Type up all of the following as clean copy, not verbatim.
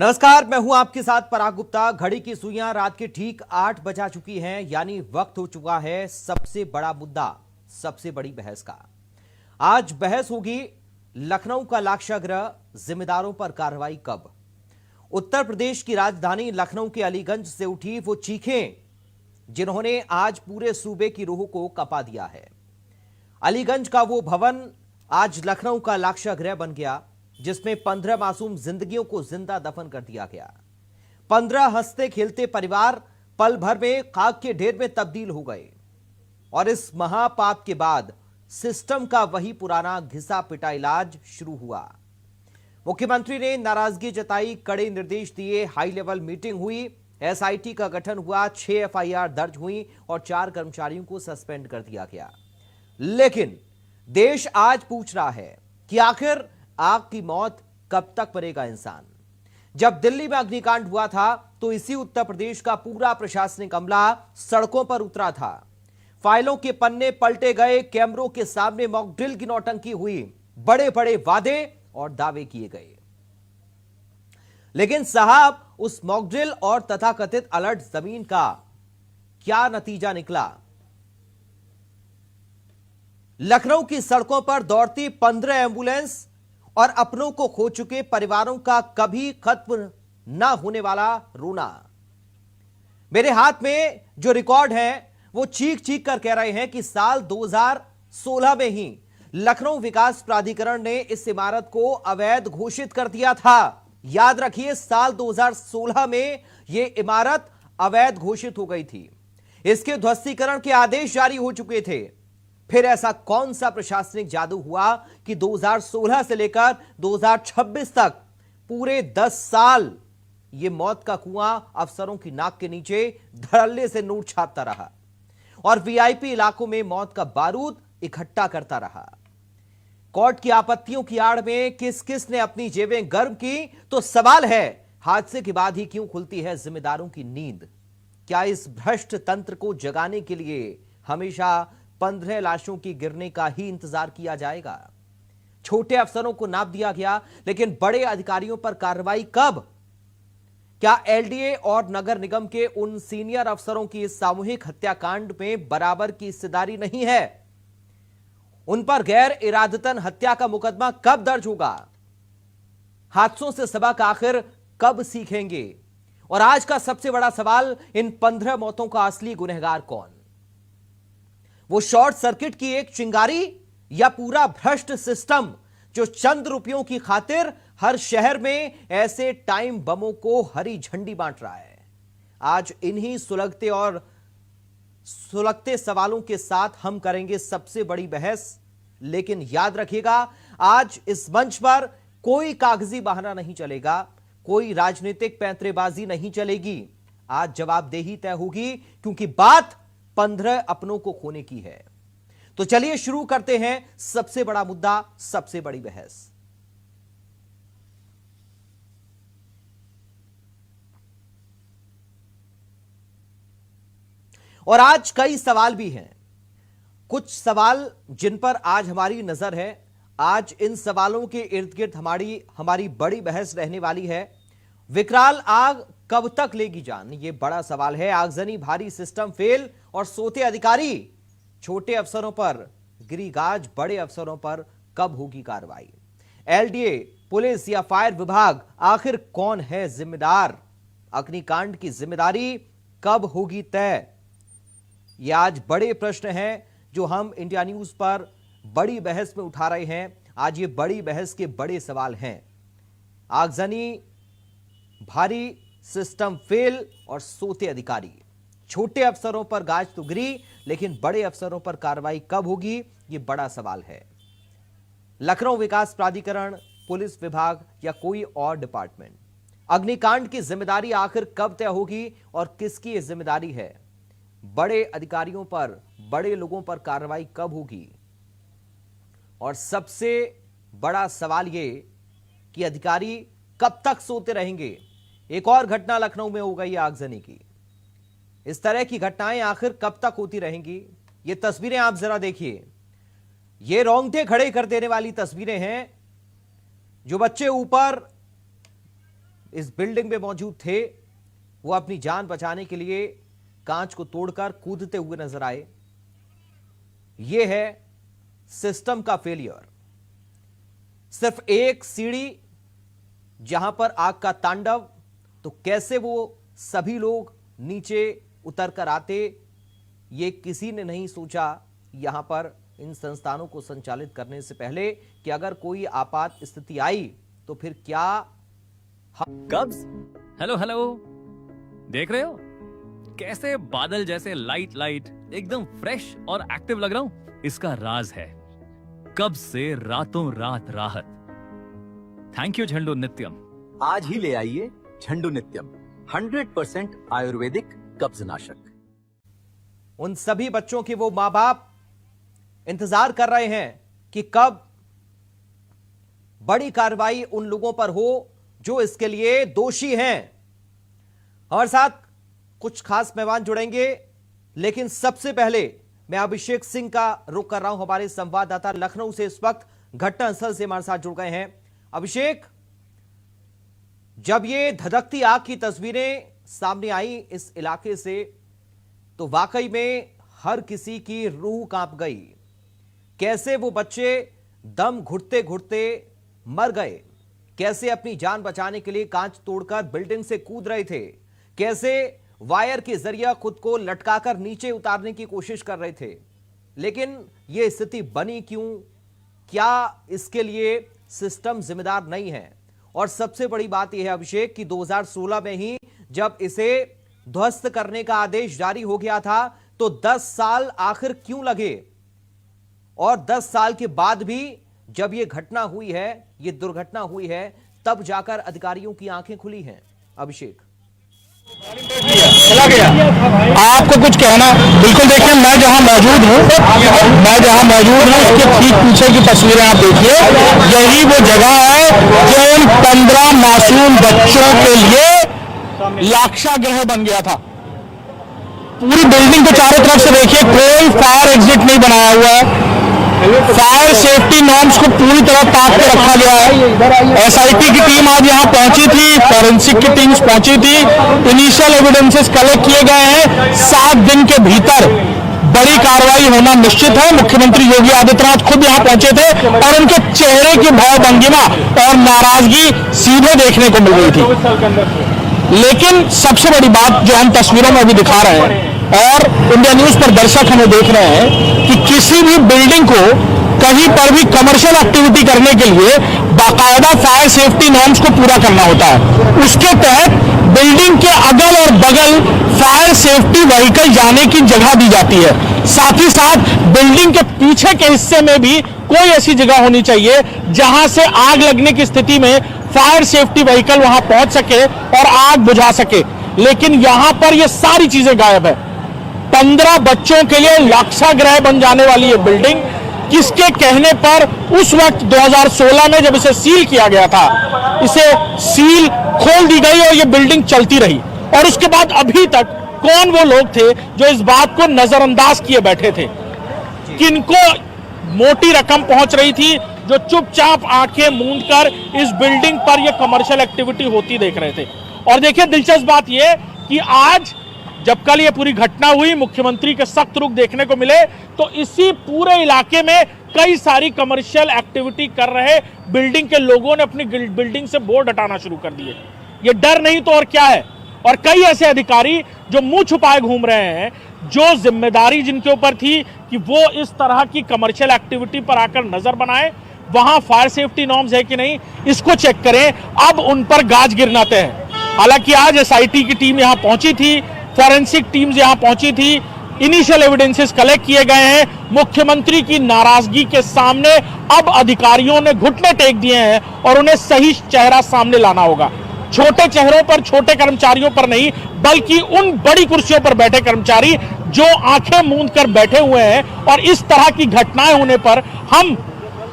नमस्कार, मैं हूं आपके साथ पराग गुप्ता। घड़ी की सुइयां रात के ठीक 8 बजा चुकी हैं, यानी वक्त हो चुका है सबसे बड़ा मुद्दा, सबसे बड़ी बहस का। आज बहस होगी लखनऊ का लाक्षागृह, जिम्मेदारों पर कार्रवाई कब। उत्तर प्रदेश की राजधानी लखनऊ के अलीगंज से उठी वो चीखें जिन्होंने आज पूरे सूबे की रूह को कपा दिया है। अलीगंज का वो भवन आज लखनऊ का लाक्षागृह बन गया, जिसमें 15 मासूम जिंदगियों को जिंदा दफन कर दिया गया। 15 हंसते खेलते परिवार पल भर में खाक के ढेर में तब्दील हो गए। और इस महापाप के बाद सिस्टम का वही पुराना घिसा पिटा इलाज शुरू हुआ। मुख्यमंत्री ने नाराजगी जताई, कड़े निर्देश दिए, हाई लेवल मीटिंग हुई, एसआईटी का गठन हुआ, 6 एफआईआर दर्ज हुई और 4 कर्मचारियों को सस्पेंड कर दिया गया। लेकिन देश आज पूछ रहा है कि आखिर आग की मौत कब तक मरेगा इंसान। जब दिल्ली में अग्निकांड हुआ था तो इसी उत्तर प्रदेश का पूरा प्रशासनिक अमला सड़कों पर उतरा था। फाइलों के पन्ने पलटे गए, कैमरों के सामने मॉक ड्रिल की नौटंकी हुई, बड़े बड़े वादे और दावे किए गए। लेकिन साहब, उस मॉक ड्रिल और तथाकथित अलर्ट जमीन का क्या नतीजा निकला। लखनऊ की सड़कों पर दौड़ती 15 एम्बुलेंस और अपनों को खो चुके परिवारों का कभी खत्म ना होने वाला रोना। मेरे हाथ में जो रिकॉर्ड है वो चीख चीख कर कह रहे हैं कि साल 2016 में ही लखनऊ विकास प्राधिकरण ने इस इमारत को अवैध घोषित कर दिया था। याद रखिए, साल 2016 में यह इमारत अवैध घोषित हो गई थी। इसके ध्वस्तीकरण के आदेश जारी हो चुके थे। फिर ऐसा कौन सा प्रशासनिक जादू हुआ कि 2016 से लेकर 2026 तक पूरे 10 साल यह मौत का कुआं अफसरों की नाक के नीचे धड़ल्ले से नोट छापता रहा और वीआईपी इलाकों में मौत का बारूद इकट्ठा करता रहा। कोर्ट की आपत्तियों की आड़ में किस किस ने अपनी जेबें गर्म की, तो सवाल है हादसे के बाद ही क्यों खुलती है जिम्मेदारों की नींद। क्या इस भ्रष्ट तंत्र को जगाने के लिए हमेशा 15 लाशों की गिरने का ही इंतजार किया जाएगा। छोटे अफसरों को नाप दिया गया, लेकिन बड़े अधिकारियों पर कार्रवाई कब। क्या एलडीए और नगर निगम के उन सीनियर अफसरों की सामूहिक हत्याकांड में बराबर की हिस्सेदारी नहीं है। उन पर गैर इरादतन हत्या का मुकदमा कब दर्ज होगा। हादसों से सबक आखिर कब सीखेंगे। और आज का सबसे बड़ा सवाल, इन 15 मौतों का असली गुनहगार कौन। वो शॉर्ट सर्किट की एक चिंगारी या पूरा भ्रष्ट सिस्टम जो चंद रुपयों की खातिर हर शहर में ऐसे टाइम बमों को हरी झंडी बांट रहा है। आज इन्हीं सुलगते सवालों के साथ हम करेंगे सबसे बड़ी बहस। लेकिन याद रखिएगा, आज इस मंच पर कोई कागजी बहाना नहीं चलेगा, कोई राजनीतिक पैंतरेबाजी नहीं चलेगी। आज जवाबदेही तय होगी, क्योंकि बात 15 अपनों को खोने की है। तो चलिए शुरू करते हैं सबसे बड़ा मुद्दा, सबसे बड़ी बहस। और आज कई सवाल भी हैं, कुछ सवाल जिन पर आज हमारी नजर है। आज इन सवालों के इर्द गिर्द हमारी बड़ी बहस रहने वाली है। विकराल आग कब तक लेगी जान, यह बड़ा सवाल है। आगजनी, भारी सिस्टम फेल और सोते अधिकारी। छोटे अफसरों पर गिरी गाज, बड़े अफसरों पर कब होगी कार्रवाई। एलडीए, पुलिस या फायर विभाग, आखिर कौन है जिम्मेदार। अग्निकांड की जिम्मेदारी कब होगी तय। यह आज बड़े प्रश्न हैं जो हम इंडिया न्यूज पर बड़ी बहस में उठा रहे हैं। आज ये बड़ी बहस के बड़े सवाल हैं। आगजनी, भारी सिस्टम फेल और सोते अधिकारी। छोटे अफसरों पर गाज तो गिरी, लेकिन बड़े अफसरों पर कार्रवाई कब होगी, यह बड़ा सवाल है। लखनऊ विकास प्राधिकरण, पुलिस विभाग या कोई और डिपार्टमेंट। अग्निकांड की जिम्मेदारी आखिर कब तय होगी और किसकी यह जिम्मेदारी है। बड़े अधिकारियों पर, बड़े लोगों पर कार्रवाई कब होगी। और सबसे बड़ा सवाल यह कि अधिकारी कब तक सोते रहेंगे। एक और घटना लखनऊ में हो गई आगजनी की। इस तरह की घटनाएं आखिर कब तक होती रहेंगी। ये तस्वीरें आप जरा देखिए, ये रोंगटे खड़े कर देने वाली तस्वीरें हैं। जो बच्चे ऊपर इस बिल्डिंग में मौजूद थे वो अपनी जान बचाने के लिए कांच को तोड़कर कूदते हुए नजर आए। यह है सिस्टम का फेलियर। सिर्फ एक सीढ़ी जहां पर आग का तांडव, तो कैसे वो सभी लोग नीचे उतर कर आते, ये किसी ने नहीं सोचा यहां पर इन संस्थानों को संचालित करने से पहले कि अगर कोई आपात स्थिति आई तो फिर क्या। कब्ज हेलो हेलो, देख रहे हो कैसे बादल जैसे लाइट लाइट एकदम फ्रेश और एक्टिव लग रहा हूं? इसका राज है कब्ज से रातों रात राहत। थैंक यू झंडू नित्यम। आज ही ले आइए झंडू नित्यम 100% आयुर्वेदिक कब्ज नाशक। उन सभी बच्चों के वो मां बाप इंतजार कर रहे हैं कि कब बड़ी कार्रवाई उन लोगों पर हो जो इसके लिए दोषी हैं। हमारे साथ कुछ खास मेहमान जुड़ेंगे, लेकिन सबसे पहले मैं अभिषेक सिंह का रुख कर रहा हूं। हमारे संवाददाता लखनऊ से इस वक्त घटनास्थल से हमारे साथ जुड़ गए हैं। अभिषेक, जब ये धधकती आग की तस्वीरें सामने आई इस इलाके से, तो वाकई में हर किसी की रूह कांप गई। कैसे वो बच्चे दम घुटते घुटते मर गए, कैसे अपनी जान बचाने के लिए कांच तोड़कर बिल्डिंग से कूद रहे थे, कैसे वायर के जरिए खुद को लटकाकर नीचे उतारने की कोशिश कर रहे थे, लेकिन यह स्थिति बनी क्यों? क्या इसके लिए सिस्टम जिम्मेदार नहीं है? और सबसे बड़ी बात यह है अभिषेक कि 2016 में ही जब इसे ध्वस्त करने का आदेश जारी हो गया था, तो 10 साल आखिर क्यों लगे? और 10 साल के बाद भी जब यह घटना हुई है, यह दुर्घटना हुई है, तब जाकर अधिकारियों की आंखें खुली हैं। अभिषेक, चला गया आपको कुछ कहना? बिल्कुल, देखिए मैं जहां मौजूद हूं उसके ठीक पीछे की तस्वीरें आप देखिए। यही वो जगह है जो उन 15 मासूम बच्चों के लिए लाक्षागृह बन गया था। पूरी बिल्डिंग के चारों तरफ से देखिए, कोई फायर एग्जिट नहीं बनाया हुआ है। फायर सेफ्टी नॉर्म्स को पूरी तरह ताक के रखा गया है। एसआईटी की टीम आज यहाँ पहुंची थी, फॉरेंसिक की टीम्स पहुंची थी, इनिशियल एविडेंसेस कलेक्ट किए गए हैं। 7 दिन के भीतर बड़ी कार्रवाई होना निश्चित है। मुख्यमंत्री योगी आदित्यनाथ खुद यहाँ पहुंचे थे और उनके चेहरे की भावभंगिमा और नाराजगी सीधे देखने को मिल रही थी। लेकिन सबसे बड़ी बात जो हम तस्वीरों में अभी दिखा रहे हैं और इंडिया न्यूज पर दर्शक हमें देख रहे हैं कि किसी भी बिल्डिंग को कहीं पर भी कमर्शियल एक्टिविटी करने के लिए बाकायदा फायर सेफ्टी नॉर्म्स को पूरा करना होता है। उसके तहत बिल्डिंग के अगल और बगल फायर सेफ्टी व्हीकल जाने की जगह दी जाती है। साथ ही साथ बिल्डिंग के पीछे के हिस्से में भी कोई ऐसी जगह होनी चाहिए जहां से आग लगने की स्थिति में फायर सेफ्टी व्हीकल वहां पहुंच सके और आग बुझा सके। लेकिन यहां पर यह सारी चीजें गायब है। 15 बच्चों के लिए लाक्षागृह बन जाने वाली ये बिल्डिंग, किसके कहने पर उस वक्त 2016 में जब इसे सील किया गया था, इसे सील खोल दी गई और ये बिल्डिंग चलती रही। और उसके बाद अभी तक कौन वो लोग थे जो इस बात को नजरअंदाज किए बैठे थे? किनको मोटी रकम पहुंच रही थी जो चुपचाप आंखें मूंद कर इस बिल्डिंग पर यह कमर्शियल एक्टिविटी होती देख रहे थे? और देखिए, दिलचस्प बात यह कि आज जब कल ये पूरी घटना हुई, मुख्यमंत्री के सख्त रुख देखने को मिले, तो इसी पूरे इलाके में कई सारी कमर्शियल एक्टिविटी कर रहे बिल्डिंग के लोगों ने अपनी बिल्डिंग से बोर्ड हटाना शुरू कर दिए। ये डर नहीं तो और क्या है? और कई ऐसे अधिकारी जो मुंह छुपाए घूम रहे हैं, जो जिम्मेदारी जिनके ऊपर थी कि वो इस तरह की कमर्शियल एक्टिविटी पर आकर नजर बनाए, वहां फायर सेफ्टी नॉर्म्स है कि नहीं, इसको चेक करें। अब उन पर गाज गिरनाते हैं। हालांकि आज एसआईटी की टीम यहां पहुंची थी, फॉरेंसिक टीम्स यहां पहुंची थी, इनिशियल एविडेंसेस कलेक्ट किए गए हैं। मुख्यमंत्री की नाराजगी के सामने अब अधिकारियों ने घुटने टेक दिए हैं और उन्हें सही चेहरा सामने लाना होगा। छोटे चेहरों पर, छोटे कर्मचारियों पर नहीं, बल्कि उन बड़ी कुर्सियों पर बैठे कर्मचारी जो आंखें मूंद कर बैठे हुए हैं। और इस तरह की घटनाएं होने पर हम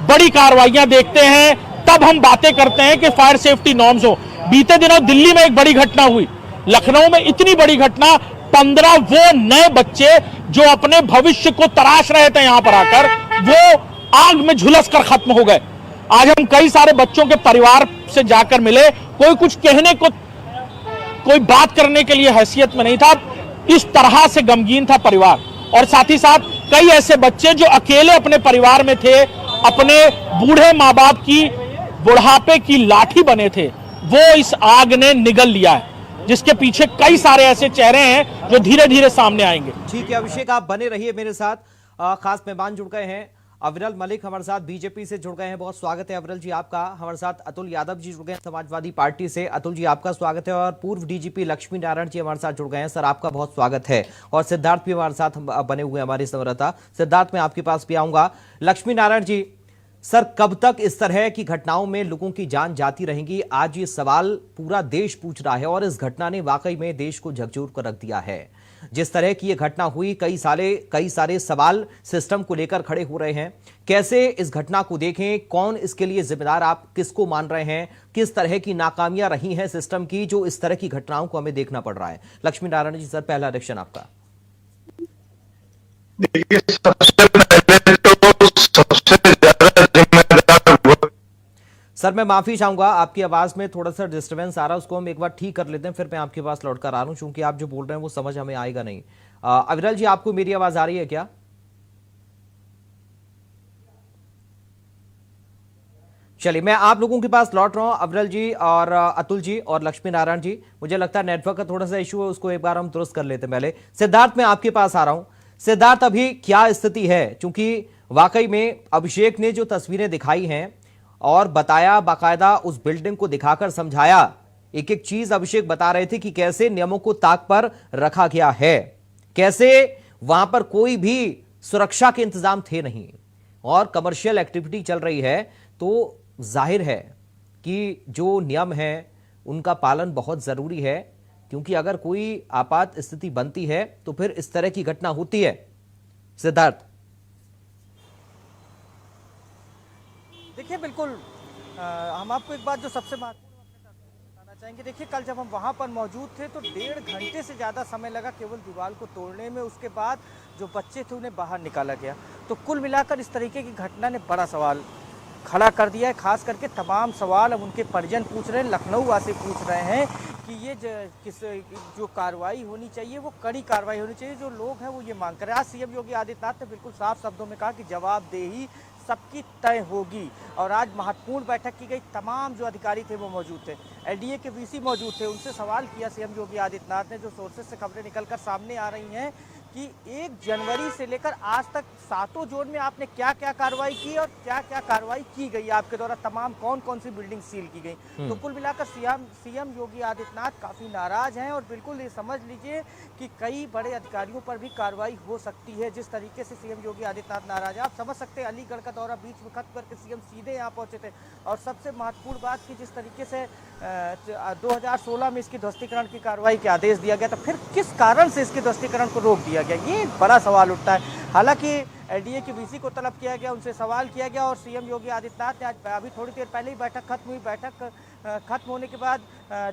बड़ी कार्रवाइयां देखते हैं, तब हम बातें करते हैं कि फायर सेफ्टी नॉर्म्स हो। बीते दिनों दिल्ली में एक बड़ी घटना हुई, लखनऊ में इतनी बड़ी घटना, 15 वो नए बच्चे जो अपने भविष्य को तराश रहे थे यहां पर आकर, वो आग में झुलस कर खत्म हो गए। आज हम कई सारे बच्चों के परिवार से जाकर मिले, कोई कुछ कहने को, कोई बात करने के लिए हैसियत में नहीं था। इस तरह से गमगीन था परिवार। और साथ ही साथ कई ऐसे बच्चे जो अकेले अपने परिवार में थे, अपने बूढ़े माँ बाप की बुढ़ापे की लाठी बने थे, वो इस आग ने निगल लिया है, जिसके पीछे कई सारे ऐसे चेहरे हैं जो धीरे धीरे सामने आएंगे। ठीक है अभिषेक, आप बने रहिए मेरे साथ। खास मेहमान जुड़ गए हैं, अविरल मलिक हमारे साथ बीजेपी से जुड़ गए हैं। बहुत स्वागत है अविरल जी आपका। हमारे साथ अतुल यादव जी जुड़ गए हैं समाजवादी पार्टी से। अतुल जी आपका स्वागत है। और पूर्व डीजीपी लक्ष्मी नारायण जी हमारे साथ जुड़ गए हैं। सर आपका बहुत स्वागत है। और सिद्धार्थ भी हमारे साथ बने हुए हैं, हमारी संवाददाता। सिद्धार्थ मैं आपके पास भी आऊंगा। लक्ष्मी नारायण जी, सर कब तक इस तरह की घटनाओं में लोगों की जान जाती रहेंगी? आज ये सवाल पूरा देश पूछ रहा है और इस घटना ने वाकई में देश को झकझोर कर रख दिया है। जिस तरह की ये घटना हुई, कई सारे सवाल सिस्टम को लेकर खड़े हो रहे हैं। कैसे इस घटना को देखें, कौन इसके लिए जिम्मेदार, आप किसको मान रहे हैं? किस तरह की नाकामियां रही हैं सिस्टम की जो इस तरह की घटनाओं को हमें देखना पड़ रहा है? लक्ष्मी नारायण जी सर, पहला रिएक्शन आपका। देखिए, सबसे पहले तो सबसे ज्यादा जिम्मेदार सर मैं माफी चाहूंगा, आपकी आवाज में थोड़ा सा डिस्टरबेंस आ रहा है, उसको हम एक बार ठीक कर लेते हैं, फिर मैं आपके पास लौट कर आ रहा हूं, क्योंकि आप जो बोल रहे हैं वो समझ हमें आएगा नहीं। अविरल जी, आपको मेरी आवाज आ रही है क्या? चलिए मैं आप लोगों के पास लौट रहा हूं, अविरल जी और अतुल जी और लक्ष्मी नारायण जी। मुझे लगता है नेटवर्क का थोड़ा सा इशू है, उसको एक बार हम दुरुस्त कर लेते हैं पहले। सिद्धार्थ मैं आपके पास आ रहा हूं। सिद्धार्थ, अभी क्या स्थिति है? क्योंकि वाकई में अभिषेक ने जो तस्वीरें दिखाई हैं और बताया, बाकायदा उस बिल्डिंग को दिखाकर समझाया, एक एक चीज अभिषेक बता रहे थे कि कैसे नियमों को ताक पर रखा गया है, कैसे वहां पर कोई भी सुरक्षा के इंतजाम थे नहीं और कमर्शियल एक्टिविटी चल रही है। तो जाहिर है कि जो नियम है उनका पालन बहुत जरूरी है, क्योंकि अगर कोई आपात स्थिति बनती है तो फिर इस तरह की घटना होती है। सिद्धार्थ, देखिए बिल्कुल हम आपको एक बात जो सबसे महत्वपूर्ण बताना चाहेंगे। देखिए कल जब हम वहाँ पर मौजूद थे तो 1.5 घंटे से ज़्यादा समय लगा केवल दीवार को तोड़ने में। उसके बाद जो बच्चे थे उन्हें बाहर निकाला गया। तो कुल मिलाकर इस तरीके की घटना ने बड़ा सवाल खड़ा कर दिया है। खास करके तमाम सवाल अब उनके परिजन पूछ रहे हैं, लखनऊ वासी पूछ रहे हैं कि ये जो कार्रवाई होनी चाहिए वो कड़ी कार्रवाई होनी चाहिए। जो लोग हैं वो ये मांग कर रहे हैं। आज सीएम योगी आदित्यनाथ ने बिल्कुल साफ शब्दों में कहा कि जवाबदेही सबकी तय होगी। और आज महत्वपूर्ण बैठक की गई, तमाम जो अधिकारी थे वो मौजूद थे, एलडीए के वीसी मौजूद थे। उनसे सवाल किया सीएम योगी आदित्यनाथ ने। जो सोर्सेज से खबरें निकलकर सामने आ रही हैं कि 1 जनवरी से लेकर आज तक 7 जोन में आपने क्या क्या कार्रवाई की और क्या क्या कार्रवाई की गई आपके द्वारा, तमाम कौन कौन सी बिल्डिंग सील की गई। तो कुल मिलाकर सीएम योगी आदित्यनाथ काफ़ी नाराज हैं और बिल्कुल ये समझ लीजिए कि कई बड़े अधिकारियों पर भी कार्रवाई हो सकती है। जिस तरीके से सीएम योगी आदित्यनाथ नाराज है, आप समझ सकते हैं। अलीगढ़ का दौरा बीच में खत्म करके सीएम सीधे यहाँ पहुंचे थे। और सबसे महत्वपूर्ण बात कि जिस तरीके से 2016 में इसकी ध्वस्तीकरण की कार्रवाई के आदेश दिया गया था, फिर किस कारण से इसके ध्वस्तीकरण को रोक दिया गया, ये एक बड़ा सवाल उठता है। हालांकि एलडीए के वीसी को तलब किया गया, उनसे सवाल किया गया और सीएम योगी आदित्यनाथ ने आज अभी थोड़ी देर पहले ही बैठक खत्म हुई। बैठक खत्म होने के बाद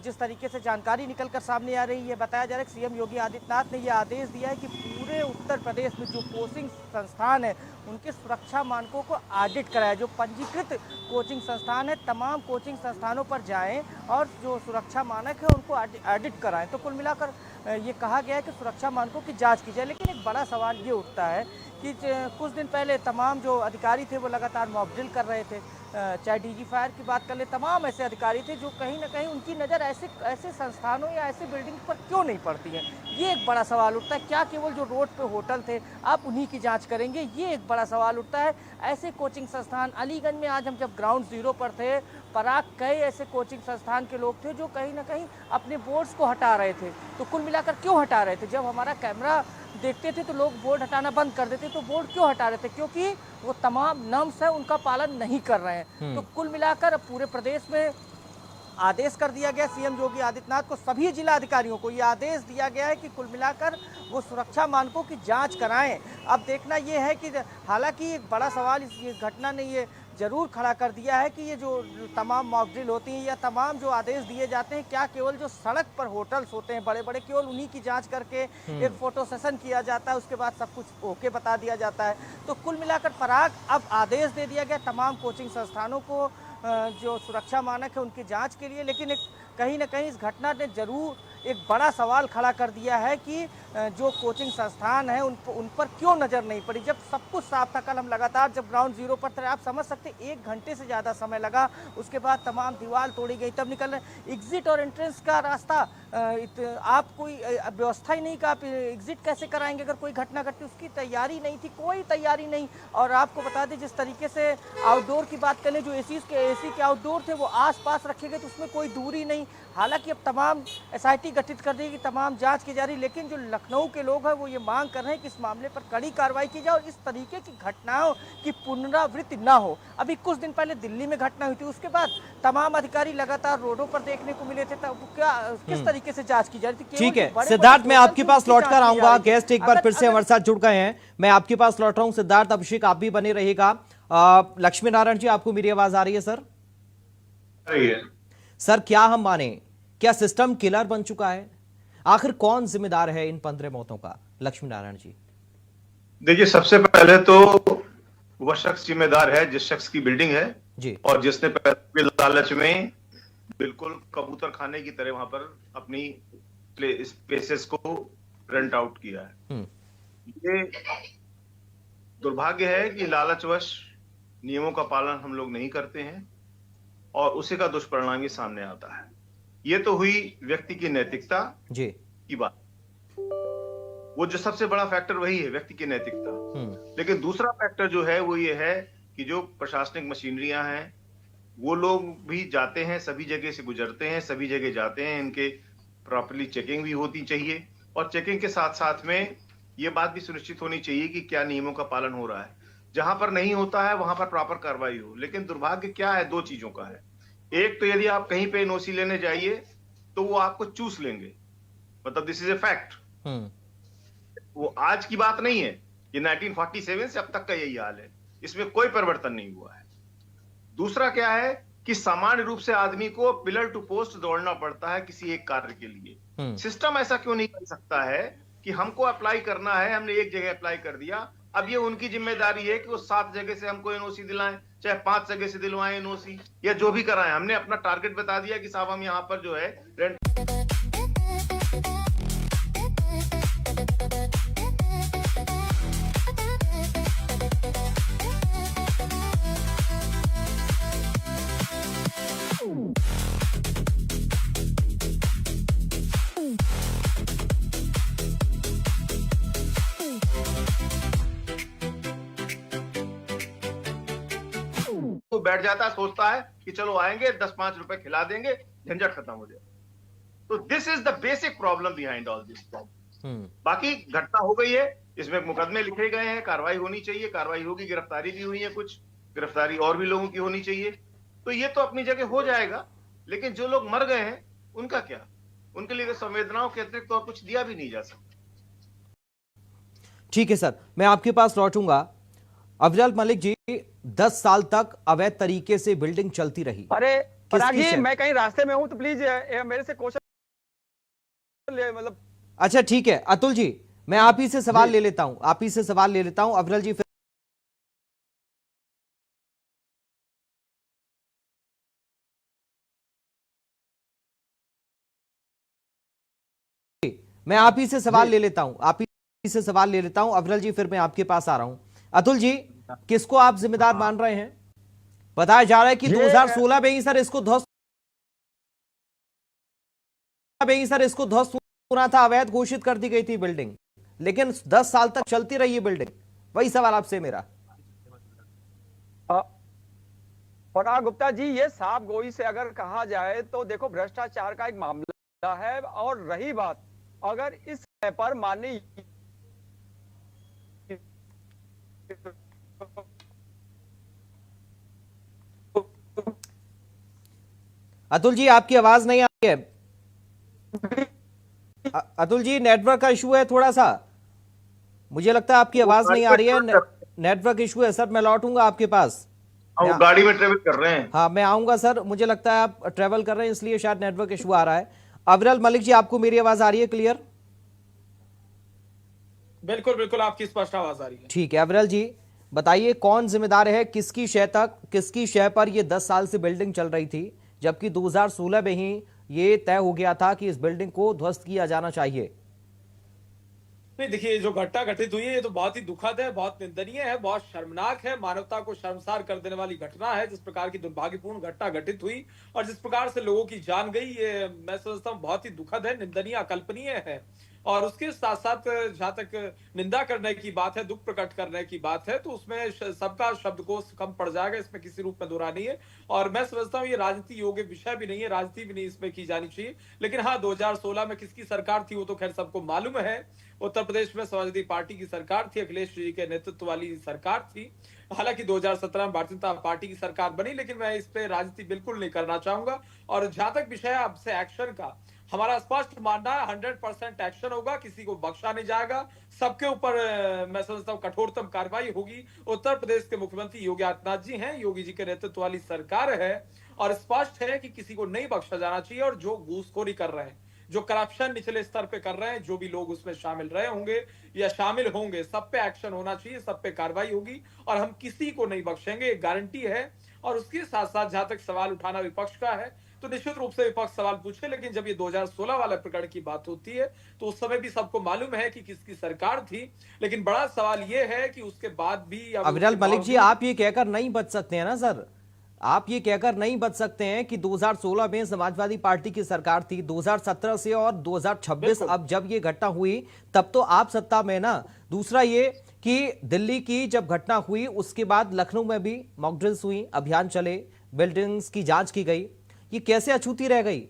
जिस तरीके से जानकारी निकलकर सामने आ रही है, बताया जा रहा है कि सीएम योगी आदित्यनाथ ने यह आदेश दिया है कि पूरे उत्तर प्रदेश में जो कोचिंग संस्थान है उनके सुरक्षा मानकों को ऑडिट कराया। जो पंजीकृत कोचिंग संस्थान है, तमाम कोचिंग संस्थानों पर जाएं और जो सुरक्षा मानक है उनको ऑडिट कराएं। तो कुल मिलाकर ये कहा गया है कि सुरक्षा मानकों की जांच की जाए। लेकिन एक बड़ा सवाल ये उठता है कि कुछ दिन पहले तमाम जो अधिकारी थे वो लगातार मॉक ड्रिल कर रहे थे। चाहे डीजी फायर की बात कर ले, तमाम ऐसे अधिकारी थे जो कहीं ना कहीं उनकी नज़र ऐसे संस्थानों या ऐसे बिल्डिंग पर क्यों नहीं पड़ती है। ये एक बड़ा सवाल उठता है। क्या केवल जो रोड पे होटल थे आप उन्हीं की जांच करेंगे, ये एक बड़ा सवाल उठता है। ऐसे कोचिंग संस्थान अलीगंज में, आज हम जब ग्राउंड जीरो पर थे, पराग कई ऐसे कोचिंग संस्थान के लोग थे जो कहीं ना कहीं अपने बोर्ड्स को हटा रहे थे। तो कुल मिलाकर क्यों हटा रहे थे? जब हमारा कैमरा देखते थे तो लोग बोर्ड हटाना बंद कर देते, तो बोर्ड क्यों हटा रहे थे? क्योंकि वो तमाम नॉर्म्स है उनका पालन नहीं कर रहे हैं। तो कुल मिलाकर पूरे प्रदेश में आदेश कर दिया गया सीएम योगी आदित्यनाथ को, सभी जिला अधिकारियों को यह आदेश दिया गया है कि कुल मिलाकर वो सुरक्षा मानकों की जांच कराएं। अब देखना ये है कि हालांकि एक बड़ा सवाल इस घटना ने ये जरूर खड़ा कर दिया है कि ये जो तमाम मॉक ड्रिल होती हैं या तमाम जो आदेश दिए जाते हैं, क्या केवल जो सड़क पर होटल्स होते हैं बड़े बड़े, केवल उन्हीं की जांच करके एक फोटो सेशन किया जाता है, उसके बाद सब कुछ ओके बता दिया जाता है। तो कुल मिलाकर पराग, अब आदेश दे दिया गया तमाम कोचिंग संस्थानों को जो सुरक्षा मानक है उनकी जांच के लिए, लेकिन कहीं ना कहीं इस घटना ने जरूर एक बड़ा सवाल खड़ा कर दिया है कि जो कोचिंग संस्थान है उन पर क्यों नज़र नहीं पड़ी, जब सब कुछ साफ था। कल हम लगातार जब ग्राउंड जीरो पर थे, आप समझ सकते 1 घंटे से ज़्यादा समय लगा, उसके बाद तमाम दीवार तोड़ी गई, तब निकल रहे एग्जिट और एंट्रेंस का रास्ता। आप कोई व्यवस्था ही नहीं का, आप एग्जिट कैसे कराएंगे अगर कोई घटना घटती, उसकी तैयारी नहीं थी, कोई तैयारी नहीं। और आपको बता दें जिस तरीके से आउटडोर की बात करें, जो एसी के आउटडोर थे वो आसपास रखे गए, तो उसमें कोई दूरी नहीं। हालांकि अब तमाम एसआईटी गठित कर दी कि तमाम जांच की जा रही, लेकिन जो लखनऊ के लोग हैं वो ये मांग कर रहे हैं कि इस मामले पर कड़ी कार्रवाई की जाए और इस तरीके की घटनाओं की पुनरावृत्ति ना हो। अभी कुछ दिन पहले दिल्ली में घटना हुई थी, उसके बाद तमाम अधिकारी लगातार रोडों पर देखने को मिले थे, तब क्या किस तरीके से जांच की जा रही थी। ठीक है सिद्धार्थ, मैं आपके पास लौट कर आऊंगा। गेस्ट एक बार फिर से हमारे साथ जुड़ गए हैं, मैं आपके पास लौट रहा हूं। सिद्धार्थ, अभिषेक आप भी बने रहिएगा। लक्ष्मी नारायण जी, आपको मेरी आवाज आ रही है सर? सर, क्या हम माने, क्या सिस्टम किलर बन चुका है? आखिर कौन जिम्मेदार है इन 15 मौतों का? लक्ष्मी नारायण जी। देखिए, सबसे पहले तो वह शख्स जिम्मेदार है जिस शख्स की बिल्डिंग है जी, और जिसने पैसे के लालच में बिल्कुल कबूतर खाने की तरह वहां पर अपनी स्पेसेस को रेंट आउट किया है। ये दुर्भाग्य है कि लालचवश नियमों का पालन हम लोग नहीं करते हैं और उसी का दुष्परिणाम ही सामने आता है। ये तो हुई व्यक्ति की नैतिकता जी की बात, वो जो सबसे बड़ा फैक्टर वही है, व्यक्ति की नैतिकता। लेकिन दूसरा फैक्टर जो है वो ये है कि जो प्रशासनिक मशीनरियां हैं वो लोग भी जाते हैं, सभी जगह से गुजरते हैं, सभी जगह जाते हैं, इनके प्रॉपर्ली चेकिंग भी होती चाहिए और चेकिंग के साथ साथ में ये बात भी सुनिश्चित होनी चाहिए कि क्या नियमों का पालन हो रहा है। जहां पर नहीं होता है वहां पर प्रॉपर कार्रवाई हो। लेकिन दुर्भाग्य क्या है, 2 चीजों का है। एक तो यदि आप कहीं पे एनओसी लेने जाइए तो वो आपको चूस लेंगे, मतलब दिस इज ए फैक्ट। वो आज की बात नहीं है, ये 1947 से अब तक का यही हाल है, इसमें कोई परिवर्तन नहीं हुआ है। दूसरा क्या है कि सामान्य रूप से आदमी को पिलर टू पोस्ट दौड़ना पड़ता है किसी एक कार्य के लिए। सिस्टम ऐसा क्यों नहीं कर सकता है कि हमको अप्लाई करना है, हमने एक जगह अप्लाई कर दिया, अब ये उनकी जिम्मेदारी है कि वो 7 जगह से हमको एनओसी दिलाएं, चाहे 5 जगह से दिलवाएं एनओसी, या जो भी कराएं। हमने अपना टारगेट बता दिया कि साहब हम यहाँ पर जो है रेंट। तो बैठ जाता है, सोचता है कि चलो आएंगे 10-5 रुपए खिला देंगे, झंझट खत्म हो जाए। तो this is the basic problem behind all this problem. बाकी घटना हो गई है, इसमें मुकदमे लिखे गए हैं, कार्रवाई होनी चाहिए, कार्रवाई होगी, गिरफ्तारी भी हुई है, कुछ गिरफ्तारी और भी लोगों की होनी चाहिए। तो ये तो अपनी जगह हो जाएगा, लेकिन जो लोग मर गए हैं उनका क्या? उनके लिए संवेदनाओं के अतिरिक्त और कुछ दिया भी नहीं जा सकता। ठीक है सर, मैं आपके पास लौटूंगा। अफजल मलिक जी, 10 साल तक अवैध तरीके से बिल्डिंग चलती रही। अरे पराग जी, किसकी मैं कहीं रास्ते में हूं तो प्लीज मेरे से क्वेश्चन मतलब। अच्छा ठीक है अतुल जी, मैं आप ही से सवाल ले लेता हूं, आप ही से सवाल ले लेता हूं। अफजल जी फिर मैं आप ही से सवाल ले लेता हूं, आप ही से सवाल ले लेता हूं। अफजल जी फिर मैं आपके पास आ रहा हूं। अतुल जी, किसको आप जिम्मेदार मान रहे हैं? बताया जा रहा है कि 2016 में ही सर इसको ध्वस्त होना था, अवैध घोषित कर दी गई थी बिल्डिंग, लेकिन 10 साल तक चलती रही है बिल्डिंग। वही सवाल आपसे मेरा। पराग गुप्ता जी, ये साफ गोई से अगर कहा जाए तो देखो भ्रष्टाचार का एक मामला है, और रही बात अगर इस पर माननीय अतुल जी आपकी आवाज नहीं आ रही है। अतुल जी, नेटवर्क का इशू है थोड़ा सा, मुझे लगता है आपकी आवाज नहीं आ रही है, नेटवर्क इशू है सर। मैं लौटूंगा आपके पास। और वो गाड़ी में ट्रेवल कर रहे हैं। हाँ, मैं आऊंगा सर, मुझे लगता है आप ट्रेवल कर रहे हैं इसलिए शायद नेटवर्क इशू आ रहा है। अविरल मलिक जी, आपको मेरी आवाज आ रही है क्लियर? बिल्कुल बिल्कुल, आपकी स्पष्ट आवाज आ रही है। ठीक है अविरल जी, बताइए कौन जिम्मेदार है, किसकी शय पर ये 10 साल से बिल्डिंग चल रही थी, जबकि 2016 में ही ये तय हो गया था कि इस बिल्डिंग को ध्वस्त किया जाना चाहिए। नहीं, देखिए, जो घटना घटित हुई है ये तो बहुत ही दुखद है, बहुत निंदनीय है, बहुत शर्मनाक है, मानवता को शर्मसार कर देने वाली घटना है। जिस प्रकार की दुर्भाग्यपूर्ण घटना घटित हुई और जिस प्रकार से लोगों की जान गई, ये मैं समझता हूँ बहुत ही दुखद है, निंदनीय, अकल्पनीय है। और उसके साथ साथ जहां तक निंदा करने की बात है, दुख प्रकट करने की बात है, तो उसमें सबका शब्दकोश कम पड़ जाएगा, इसमें किसी रूप में दोहरा नहीं है। और मैं समझता हूँ ये राजनीति योग्य विषय भी नहीं है, राजनीति भी नहीं इसमें की जानी चाहिए। लेकिन हाँ, 2016 में किसकी सरकार थी वो तो खैर सबको मालूम है। उत्तर प्रदेश में समाजवादी पार्टी की सरकार थी, अखिलेश जी के नेतृत्व वाली सरकार थी। हालांकि 2017 में भारतीय जनता पार्टी की सरकार बनी, लेकिन मैं इस पे राजनीति बिल्कुल नहीं करना चाहूंगा। और जहां तक विषय है आपसे एक्शन का, हमारा स्पष्ट मानना है 100% एक्शन होगा, किसी को बख्शा नहीं जाएगा, सबके ऊपर मैं समझता हूँ कठोरतम कार्रवाई होगी। उत्तर प्रदेश के मुख्यमंत्री योगी आदित्यनाथ जी हैं, योगी जी के नेतृत्व वाली सरकार है और स्पष्ट है कि किसी को नहीं बख्शा जाना चाहिए। और जो घूसखोरी कर रहे हैं, जो करप्शन निचले स्तर पे कर रहे हैं, जो भी लोग उसमें शामिल रहे होंगे या शामिल होंगे, सब पे एक्शन होना चाहिए, सब पे कार्रवाई होगी और हम किसी को नहीं बख्शेंगे, गारंटी है। और उसके साथ साथ जहां तक सवाल उठाना विपक्ष का है, तो निश्चित रूप से विपक्ष सवाल पूछे, लेकिन जब ये 2016 वाले प्रकरण की बात होती है तो उस समय भी सबको मालूम है कि किसकी सरकार थी। लेकिन बड़ा सवाल ये है कि उसके बाद भी अविरल मलिक जी, आप ये कहकर नहीं बच सकते हैं ना सर, आप ये कहकर नहीं बच सकते हैं कि 2016 में समाजवादी पार्टी की सरकार थी, 2017 से और 2026 अब जब ये घटना हुई तब तो आप सत्ता में ना। दूसरा ये कि दिल्ली की जब घटना हुई उसके बाद लखनऊ में भी मॉक ड्रिल्स हुई, अभियान चले, बिल्डिंग्स की जांच की गई, ये कैसे अछूती रह गई?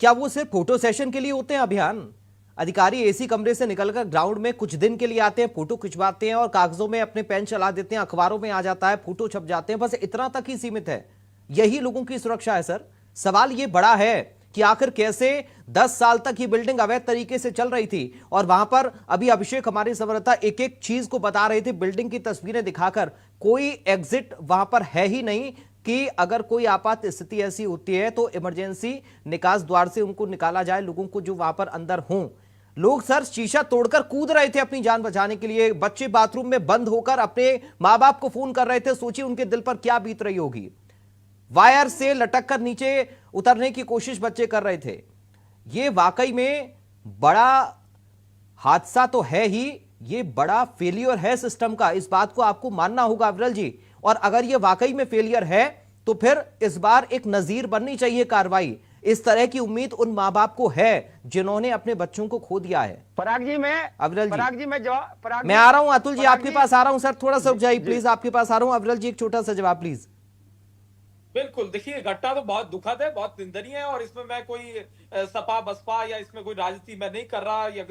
क्या वो सिर्फ फोटो सेशन के लिए होते हैं अभियान? अधिकारी एसी कमरे से निकलकर ग्राउंड में कुछ दिन के लिए आते हैं, फोटो खिंचवाते हैं और कागजों में अपने पेन चला देते हैं, अखबारों में आ जाता है, फोटो छप जाते हैं, बस इतना तक ही सीमित है। यही लोगों की सुरक्षा है सर। सवाल ये बड़ा है कि आखिर कैसे 10 साल तक ये बिल्डिंग अवैध तरीके से चल रही थी और वहां पर अभी अभिषेक हमारे संवाददाता एक एक चीज को बता रहे थे, बिल्डिंग की तस्वीरें दिखाकर, कोई एग्जिट वहां पर है ही नहीं कि अगर कोई आपात स्थिति ऐसी होती है तो इमरजेंसी निकास द्वार से उनको निकाला जाए, लोगों को जो वहां पर अंदर हों। लोग सर शीशा तोड़कर कूद रहे थे अपनी जान बचाने के लिए, बच्चे बाथरूम में बंद होकर अपने मां बाप को फोन कर रहे थे, सोचिए उनके दिल पर क्या बीत रही होगी। वायर से लटक कर नीचे उतरने की कोशिश बच्चे कर रहे थे। ये वाकई में बड़ा हादसा तो है ही, ये बड़ा फेलियर है सिस्टम का, इस बात को आपको मानना होगा अविरल जी। और अगर ये वाकई में फेलियर है तो फिर इस बार एक नजीर बननी चाहिए कार्रवाई। इस तरह की उम्मीद उन मां बाप को है जिन्होंने अपने बच्चों को खो दिया है। पराग जी, मैं आ रहा हूं, अतुल जी आपके पास आ रहा हूं सर, थोड़ा सा रुक जाइए प्लीज, आपके पास आ रहा हूं। अविरल जी एक छोटा सा जवाब प्लीज। बिल्कुल, देखिए, घटना तो बहुत दुखद है, बहुत निंदनीय है और इसमें मैं कोई सपा बसपा या इसमें कोई राजनीति मैं नहीं कर रहा, या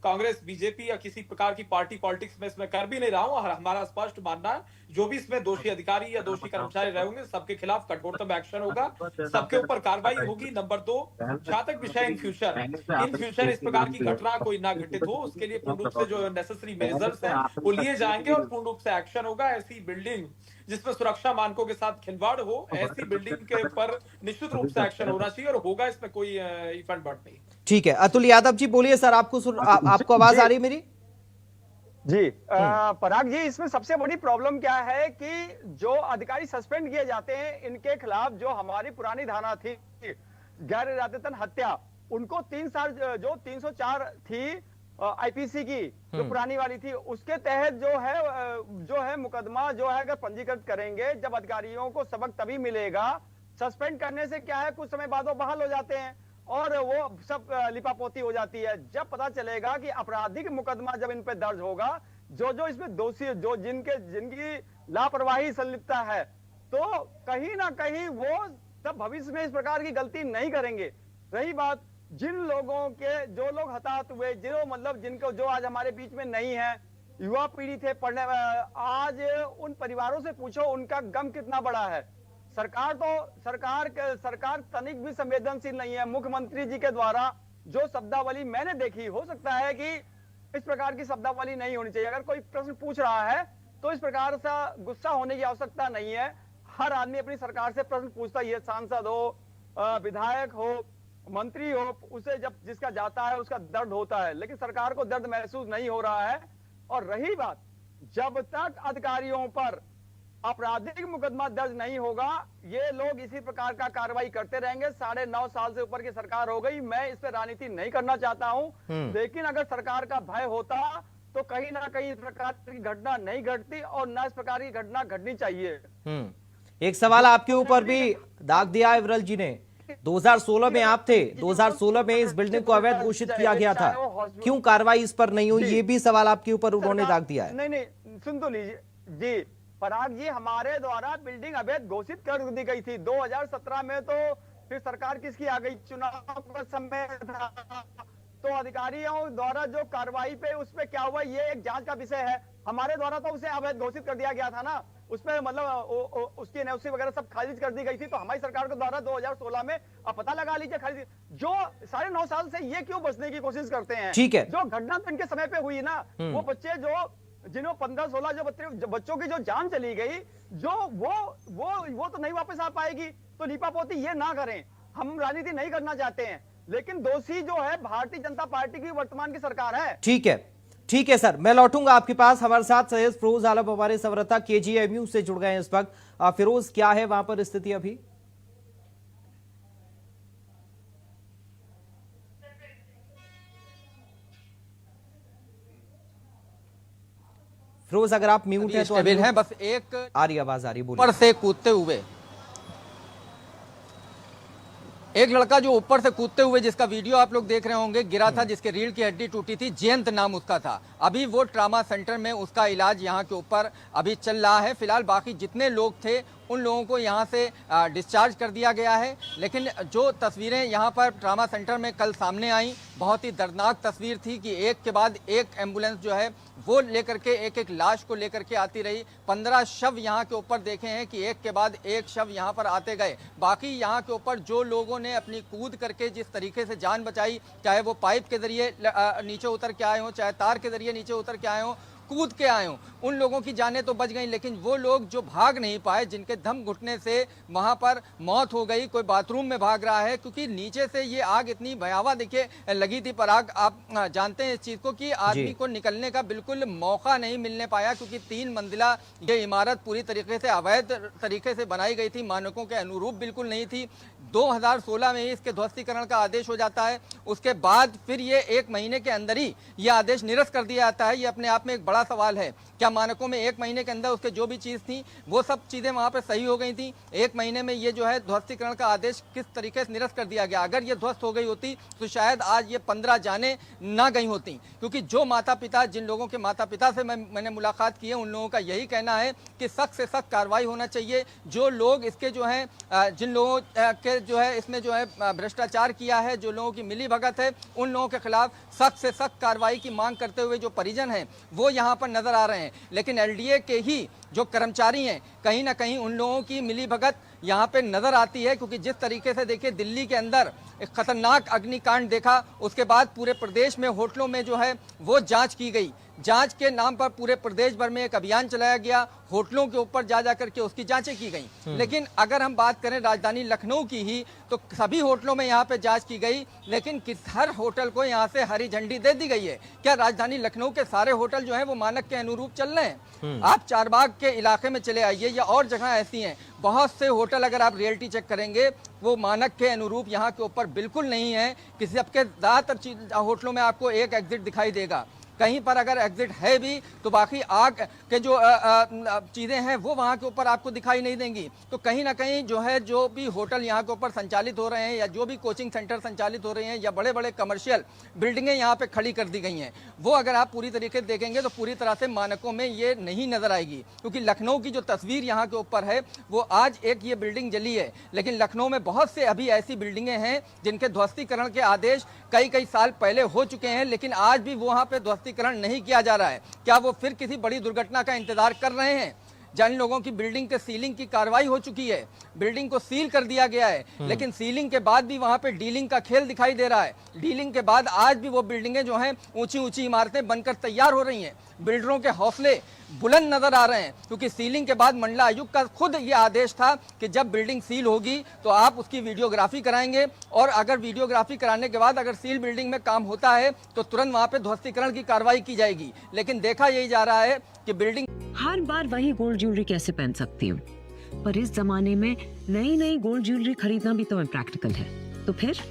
कांग्रेस बीजेपी या किसी प्रकार की पार्टी पॉलिटिक्स में इसमें कर भी नहीं रहा हूं। और हमारा स्पष्ट मानना है जो भी इसमें दोषी अधिकारी या दोषी कर्मचारी रहेंगे सबके खिलाफ कठोरतम एक्शन होगा, सबके ऊपर कार्रवाई होगी। नंबर 2, जहां तक विषय इन फ्यूचर इस प्रकार की घटना कोई ना घटित हो, उसके लिए पूर्ण रूप से जो नेसेसरी मेजर्स हैं वो लिए जाएंगे और पूर्ण रूप से एक्शन होगा। ऐसी बिल्डिंग जिसमें सुरक्षा मानकों के साथ खिलवाड़ हो, ऐसी बिल्डिंग के ऊपर निश्चित रूप से एक्शन होना चाहिए और होगा, इसमें कोई इफेंट बट नहीं। ठीक है, अतुल यादव जी बोलिए सर, आपको आवाज आ रही है मेरी? जी, पराग जी, इसमें सबसे बड़ी प्रॉब्लम क्या है कि जो अधिकारी सस्पेंड किए जाते हैं, इनके खिलाफ जो हमारी पुरानी धारा थी गैर इरादतन हत्या, उनको 3 साल, जो 304 थी आईपीसी की, जो पुरानी वाली थी, उसके तहत जो है मुकदमा जो है अगर पंजीकृत करेंगे, जब अधिकारियों को सबक तभी मिलेगा। सस्पेंड करने से क्या है, कुछ समय बाद वो बहाल हो जाते हैं और वो सब लिपापोती हो जाती है। जब पता चलेगा कि आपराधिक मुकदमा जब इन पे दर्ज होगा, जो इसमें दोषी, जो जिनकी लापरवाही संलिप्तता है, तो कहीं ना कहीं वो तब भविष्य में इस प्रकार की गलती नहीं करेंगे। रही बात जिन लोगों के, जो लोग हताहत हुए, जिनको जो आज हमारे बीच में नहीं है, युवा पीढ़ी थे पढ़ने, आज उन परिवारों से पूछो उनका गम कितना बड़ा है। सरकार तनिक भी संवेदनशील नहीं है। मुख्यमंत्री जी के द्वारा जो शब्दावली मैंने देखी, हो सकता है कि इस प्रकार की शब्दावली नहीं होनी चाहिए। अगर कोई प्रश्न पूछ रहा है तो इस प्रकार से गुस्सा होने की आवश्यकता नहीं है। हर आदमी अपनी सरकार से प्रश्न पूछता है, ये सांसद हो, विधायक हो, मंत्री हो, उसे जब जिसका जाता है उसका दर्द होता है, लेकिन सरकार को दर्द महसूस नहीं हो रहा है। और रही बात, जब तक अधिकारियों पर आपराधिक मुकदमा दर्ज नहीं होगा, ये लोग इसी प्रकार का कार्रवाई करते रहेंगे। 9.5 साल से ऊपर की सरकार हो गई, मैं इस पर राजनीति नहीं करना चाहता हूं, लेकिन अगर सरकार का भय होता तो कहीं ना कहीं इस प्रकार की घटना नहीं घटती और न इस प्रकार की घटना घटनी चाहिए। एक सवाल आपके ऊपर भी दाग दिया है विरल जी ने। 2016 में आप थे, 2016 में इस बिल्डिंग को अवैध घोषित किया गया था, क्यों कार्रवाई इस पर नहीं हुई, ये भी सवाल आपके ऊपर उन्होंने दाग दिया है। नहीं, सुन तो लीजिए जी पराग जी, हमारे द्वारा बिल्डिंग अवैध घोषित कर दी गई थी 2017 में। तो फिर सरकार किसकी आ गई, चुनाव का समय था, तो अधिकारियों द्वारा जो कार्रवाई पे उस पे क्या हुआ ये एक जांच का विषय है। हमारे द्वारा तो उसे अवैध घोषित कर दिया गया था ना, उसमें मतलब उसकी एनओसी वगैरह सब खारिज कर दी गई थी। तो हमारी सरकार के द्वारा 2016 में आप पता लगा लीजिए खारिज, जो 9.5 साल से ये क्यों बचने की कोशिश करते हैं। ठीक है, जो घटना तो इनके समय पे हुई ना, वो बच्चे जो जिन्हों 15-16 जो बच्चों की जो जान चली गई, जो वो तो नहीं वापस आ पाएगी। तो लीपापोती ये ना करें, हम राजनीति नहीं करना चाहते हैं, लेकिन दोषी जो है भारतीय जनता पार्टी की वर्तमान की सरकार है। ठीक है सर, मैं लौटूंगा आपके पास। हमारे साथ सैयद फिरोज आलम हमारे संवाददाता KGMU से जुड़ गए हैं इस वक्त। फिरोज, क्या है वहां पर स्थिति अभी? फिरोज, अगर आप म्यूट हैं तो स्टेबल हैं, बस एक आ रही आवाज आ रही, बोलिए। ऊपर से कूदते हुए एक लड़का जो ऊपर से कूदते हुए, जिसका वीडियो आप लोग देख रहे होंगे, गिरा था, जिसके रीढ़ की हड्डी टूटी थी, जयंत नाम उसका था। अभी वो ट्रामा सेंटर में उसका इलाज यहाँ के ऊपर अभी चल रहा है। फिलहाल बाकी जितने लोग थे उन लोगों को यहाँ से डिस्चार्ज कर दिया गया है। लेकिन जो तस्वीरें यहाँ पर ट्रामा सेंटर में कल सामने आई, बहुत ही दर्दनाक तस्वीर थी कि एक के बाद एक एम्बुलेंस जो है वो लेकर के एक एक लाश को लेकर के आती रही। 15 शव यहाँ के ऊपर देखे हैं कि एक के बाद एक शव यहाँ पर आते गए। बाकी यहाँ के ऊपर जो लोगों ने अपनी कूद करके जिस तरीके से जान बचाई, चाहे वो पाइप के जरिए नीचे उतर के आए हों, चाहे तार के जरिए नीचे उतर के आए हों, कूद के आए हों, उन लोगों की जानें तो बच गई। लेकिन वो लोग जो भाग नहीं पाए, जिनके दम घुटने से वहां पर मौत हो गई, कोई बाथरूम में भाग रहा है, क्योंकि नीचे से ये आग इतनी भयावह देखिए लगी थी। पराग, आप जानते हैं इस चीज को कि आदमी को निकलने का बिल्कुल मौका नहीं मिलने पाया, क्योंकि 3 मंजिला ये इमारत पूरी तरीके से अवैध तरीके से बनाई गई थी, मानकों के अनुरूप बिल्कुल नहीं थी। 2016 में ही इसके ध्वस्तीकरण का आदेश हो जाता है, उसके बाद फिर ये 1 महीने के अंदर ही ये आदेश निरस्त कर दिया जाता है। ये अपने आप में एक बड़ा सवाल है, क्या मानकों में 1 महीने के अंदर उसके जो भी चीज थी वो सब चीजें वहां पे सही हो गई थी? 1 महीने में ये जो है ध्वस्तीकरण का आदेश किस तरीके से निरस्त कर दिया गया। अगर ये ध्वस्त हो गई होती तो शायद आज ये 15 जाने ना गई होती, क्योंकि जो माता पिता, जिन लोगों के माता पिता से मैंने मुलाकात की है, उन लोगों का यही कहना है कि सख्त से सख्त कार्रवाई होना चाहिए। जो लोग इसके जो है, जिन लोगों के जो है इसमें जो है भ्रष्टाचार किया है, जो लोगों की मिली भगत है, उन लोगों के खिलाफ सख्त से सख्त कार्रवाई की मांग करते हुए जो परिजन हैं वो यहाँ पर नजर आ रहे हैं। लेकिन LDA के ही जो कर्मचारी हैं, कहीं ना कहीं उन लोगों की मिली भगत यहाँ पे नजर आती है, क्योंकि जिस तरीके से देखिए दिल्ली के अंदर एक खतरनाक अग्निकांड देखा, उसके बाद पूरे प्रदेश में होटलों में जो है वो जांच की गई। जांच के नाम पर पूरे प्रदेश भर में एक अभियान चलाया गया, होटलों के ऊपर जा करके उसकी जांचें की गई। लेकिन अगर हम बात करें राजधानी लखनऊ की ही, तो सभी होटलों में यहाँ पे जांच की गई, लेकिन हर होटल को यहाँ से हरी झंडी दे दी गई है। क्या राजधानी लखनऊ के सारे होटल जो है वो मानक के अनुरूप चल रहे हैं? आप चारबाग के इलाके में चले आइए या और जगह ऐसी हैं, बहुत से होटल अगर आप रियलिटी चेक करेंगे वो मानक के अनुरूप यहाँ के ऊपर बिल्कुल नहीं है। किसी सबके ज्यादातर होटलों में आपको एक एग्जिट दिखाई देगा, कहीं पर अगर एग्जिट है भी तो बाकी आग के जो चीज़ें हैं वो वहाँ के ऊपर आपको दिखाई नहीं देंगी। तो कहीं ना कहीं जो है, जो भी होटल यहाँ के ऊपर संचालित हो रहे हैं या जो भी कोचिंग सेंटर संचालित हो रहे हैं या बड़े बड़े कमर्शियल बिल्डिंगें यहाँ पे खड़ी कर दी गई हैं, वो अगर आप पूरी तरीके से देखेंगे तो पूरी तरह से मानकों में ये नहीं नजर आएगी। क्योंकि लखनऊ की जो तस्वीर यहाँ के ऊपर है वो आज एक ये बिल्डिंग जली है, लेकिन लखनऊ में बहुत से अभी ऐसी बिल्डिंगें हैं जिनके ध्वस्तीकरण के आदेश कई साल पहले हो चुके हैं, लेकिन आज भी वहाँ पे ध्वस्तीकरण नहीं किया जा रहा है। क्या वो फिर किसी बड़ी दुर्घटना का इंतजार कर रहे हैं? जिन लोगों की बिल्डिंग के सीलिंग की कार्रवाई हो चुकी है, बिल्डिंग को सील कर दिया गया है, लेकिन सीलिंग के बाद भी वहां पे डीलिंग का खेल दिखाई दे रहा है। डीलिंग के बाद आज भी वो बिल्डिंगें जो हैं ऊंची ऊंची इमारतें बनकर तैयार हो रही हैं। बिल्डरों के हौसले बुलंद नजर आ रहे हैं, क्योंकि सीलिंग के बाद मंडलायुक्त का खुद ये आदेश था कि जब बिल्डिंग सील होगी तो आप उसकी वीडियोग्राफी कराएंगे, और अगर वीडियोग्राफी कराने के बाद अगर सील बिल्डिंग में काम होता है तो तुरंत वहां पे ध्वस्तीकरण की कार्रवाई की जाएगी। लेकिन देखा यही जा रहा है कि बिल्डिंग हर बार वही गोल्ड ज्वेलरी कैसे पहन सकती हूँ, पर इस जमाने में नई नई गोल्ड ज्वेलरी खरीदना भी तो इम्प्रैक्टिकल है। तो फिर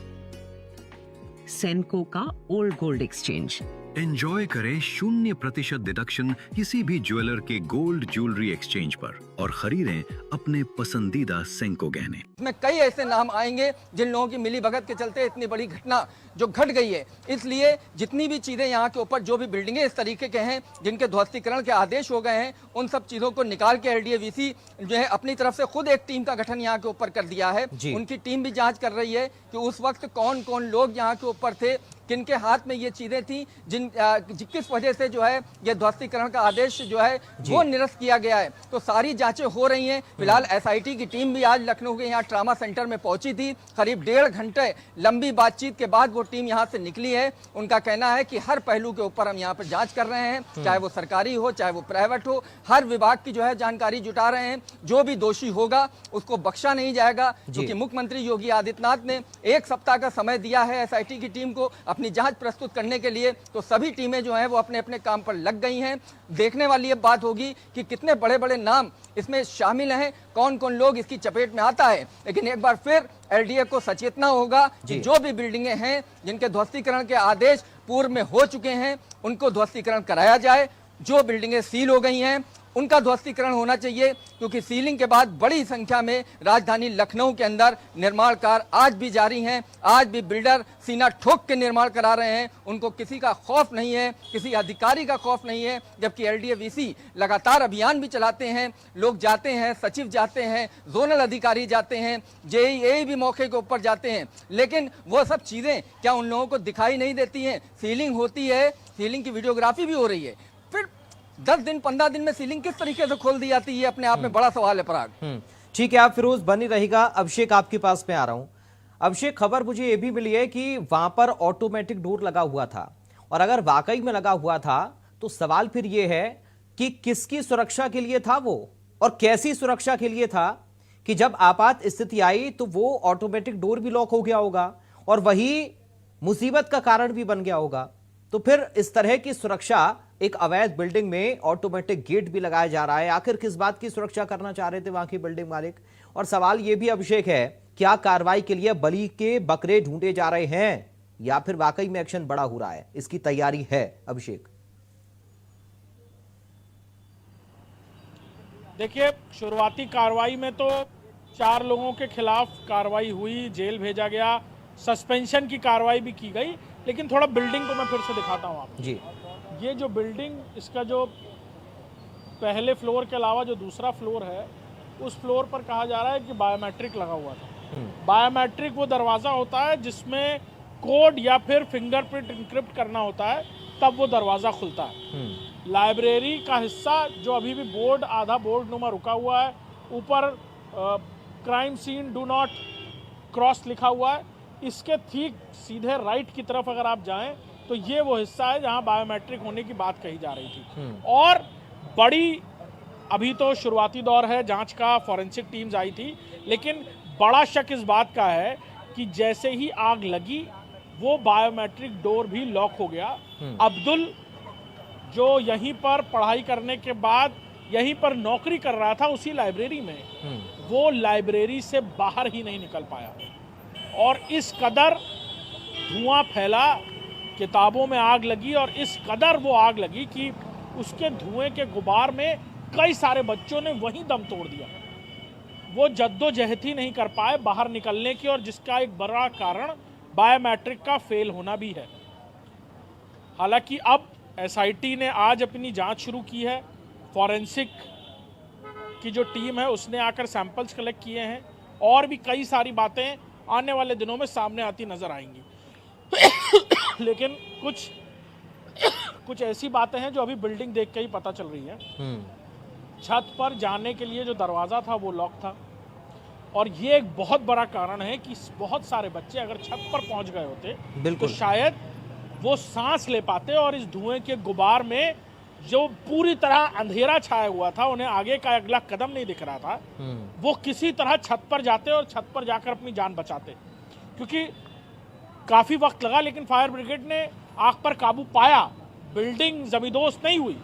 सेनको का ओल्ड गोल्ड एक्सचेंज। एंजॉय करें 0% डिडक्शन किसी भी ज्वेलर के गोल्ड ज्वेलरी एक्सचेंज पर और खरीदें अपने पसंदीदा सेंको गहने। में कई ऐसे नाम आएंगे जिन लोगों की मिलीभगत के चलते इतनी बड़ी घटना जो घट गई है। इसलिए जितनी भी चीजें यहाँ के ऊपर, जो भी बिल्डिंगें इस तरीके के हैं जिनके ध्वस्तीकरण के आदेश हो गए हैं, उन सब चीजों को निकाल के LDAVC जो है अपनी तरफ से खुद एक टीम का गठन यहाँ के ऊपर कर दिया है। उनकी टीम भी जांच कर रही है कि उस वक्त कौन कौन लोग यहाँ के ऊपर थे, किनके हाथ में ये चीजें थी, किस वजह से जो है ये ध्वस्तीकरण का आदेश जो है वो निरस्त किया गया है। तो सारी जांचें हो रही हैं। फिलहाल SIT की टीम भी आज लखनऊ के यहाँ ट्रामा सेंटर में पहुंची थी। करीब 1.5 घंटे लंबी बातचीत के बाद वो टीम यहाँ से निकली है। उनका कहना है कि हर पहलू के ऊपर हम यहाँ पर जांच कर रहे हैं, चाहे वो सरकारी हो चाहे वो प्राइवेट हो, हर विभाग की जो है जानकारी जुटा रहे हैं। जो भी दोषी होगा उसको बख्शा नहीं जाएगा, क्योंकि मुख्यमंत्री योगी आदित्यनाथ ने 1 सप्ताह का समय दिया है SIT की टीम को अपनी जांच प्रस्तुत करने के लिए। तो सभी टीमें जो हैं वो अपने अपने काम पर लग गई हैं। देखने वाली ये बात होगी कि कितने बड़े बड़े नाम इसमें शामिल हैं, कौन कौन लोग इसकी चपेट में आता है। लेकिन एक बार फिर LDA को सचेतना होगा कि जो भी बिल्डिंगें हैं जिनके ध्वस्तीकरण के आदेश पूर्व में हो चुके हैं उनको ध्वस्तीकरण कराया जाए। जो बिल्डिंगें सील हो गई हैं उनका ध्वस्तीकरण होना चाहिए, क्योंकि सीलिंग के बाद बड़ी संख्या में राजधानी लखनऊ के अंदर निर्माण कार्य आज भी जारी हैं। आज भी बिल्डर सीना ठोक के निर्माण करा रहे हैं। उनको किसी का खौफ नहीं है, किसी अधिकारी का खौफ नहीं है। जबकि LDAVC लगातार अभियान भी चलाते हैं, लोग जाते हैं, सचिव जाते हैं, जोनल अधिकारी जाते हैं, JEA भी मौके के ऊपर जाते हैं, लेकिन वो सब चीजें क्या उन लोगों को दिखाई नहीं देती हैं? सीलिंग होती है, सीलिंग की वीडियोग्राफी भी हो रही है, फिर 10 दिन 15 दिन में सीलिंग किस तरीके से खोल दी जाती है, ये अपने आप में बड़ा सवाल है पराग। ठीक है, आप फिरोज बनी रहेगा। अभिषेक आपके पास में आ रहा हूं। अभिषेक, खबर मुझे ये भी मिली है कि वहां पर ऑटोमेटिक डोर लगा हुआ था, और अगर वाकई में लगा हुआ था तो सवाल फिर ये है कि किसकी सुरक्षा के लिए था वो, और कैसी सुरक्षा के लिए था कि जब आपात स्थिति आई तो वो ऑटोमेटिक डोर भी लॉक हो गया होगा और वही मुसीबत का कारण भी बन गया होगा। तो फिर इस तरह की सुरक्षा, एक अवैध बिल्डिंग में ऑटोमेटिक गेट भी लगाया जा रहा है, आखिर किस बात की सुरक्षा करना चाह रहे थे वहां के बिल्डिंग मालिक? और सवाल यह भी अभिषेक है, क्या कार्रवाई के लिए बलि के बकरे ढूंढे जा रहे हैं या फिर वाकई में एक्शन बड़ा हो रहा है, इसकी तैयारी है? अभिषेक, देखिए, शुरुआती कार्रवाई में तो 4 लोगों के खिलाफ कार्रवाई हुई, जेल भेजा गया, सस्पेंशन की कार्रवाई भी की गई। लेकिन थोड़ा बिल्डिंग को मैं फिर से दिखाता हूं आपको जी। ये जो बिल्डिंग, इसका जो पहले फ्लोर के अलावा जो दूसरा फ्लोर है, उस फ्लोर पर कहा जा रहा है कि बायोमेट्रिक लगा हुआ था। बायोमेट्रिक वो दरवाज़ा होता है जिसमें कोड या फिर फिंगरप्रिंट इंक्रिप्ट करना होता है, तब वो दरवाज़ा खुलता है। लाइब्रेरी का हिस्सा जो अभी भी बोर्ड, आधा बोर्ड नुमा रुका हुआ है, ऊपर crime scene do not cross लिखा हुआ है, इसके ठीक सीधे राइट की तरफ अगर आप जाएं तो ये वो हिस्सा है जहां बायोमेट्रिक होने की बात कही जा रही थी। और बड़ी, अभी तो शुरुआती दौर है जांच का, फॉरेंसिक टीम्स आई थी, लेकिन बड़ा शक इस बात का है कि जैसे ही आग लगी वो बायोमेट्रिक डोर भी लॉक हो गया। अब्दुल, जो यहीं पर पढ़ाई करने के बाद यहीं पर नौकरी कर रहा था उसी लाइब्रेरी में, वो लाइब्रेरी से बाहर ही नहीं निकल पाया और इस कदर धुआं फैला, किताबों में आग लगी और इस कदर वो आग लगी कि उसके धुएं के गुबार में कई सारे बच्चों ने वहीं दम तोड़ दिया। वो जद्दोजहद ही नहीं कर पाए बाहर निकलने की, और जिसका एक बड़ा कारण बायोमेट्रिक का फेल होना भी है। हालांकि अब SIT ने आज अपनी जांच शुरू की है, फॉरेंसिक की जो टीम है उसने आकर सैंपल्स कलेक्ट किए हैं, और भी कई सारी बातें आने वाले दिनों में सामने आती नजर आएंगी। लेकिन कुछ ऐसी बातें हैं जो अभी बिल्डिंग देख के ही पता चल रही है छत पर जाने के लिए जो दरवाज़ा था वो लॉक था। और ये एक बहुत बड़ा कारण है कि बहुत सारे बच्चे अगर छत पर पहुंच गए होते तो शायद वो सांस ले पाते, और इस धुएं के गुबार में जो पूरी तरह अंधेरा छाया हुआ था, उन्हें आगे का अगला कदम नहीं दिख रहा था, वो किसी तरह छत पर जाते और छत पर जाकर अपनी जान बचाते। क्योंकि काफ़ी वक्त लगा, लेकिन फायर ब्रिगेड ने आग पर काबू पाया। बिल्डिंग जमींदोज नहीं हुई।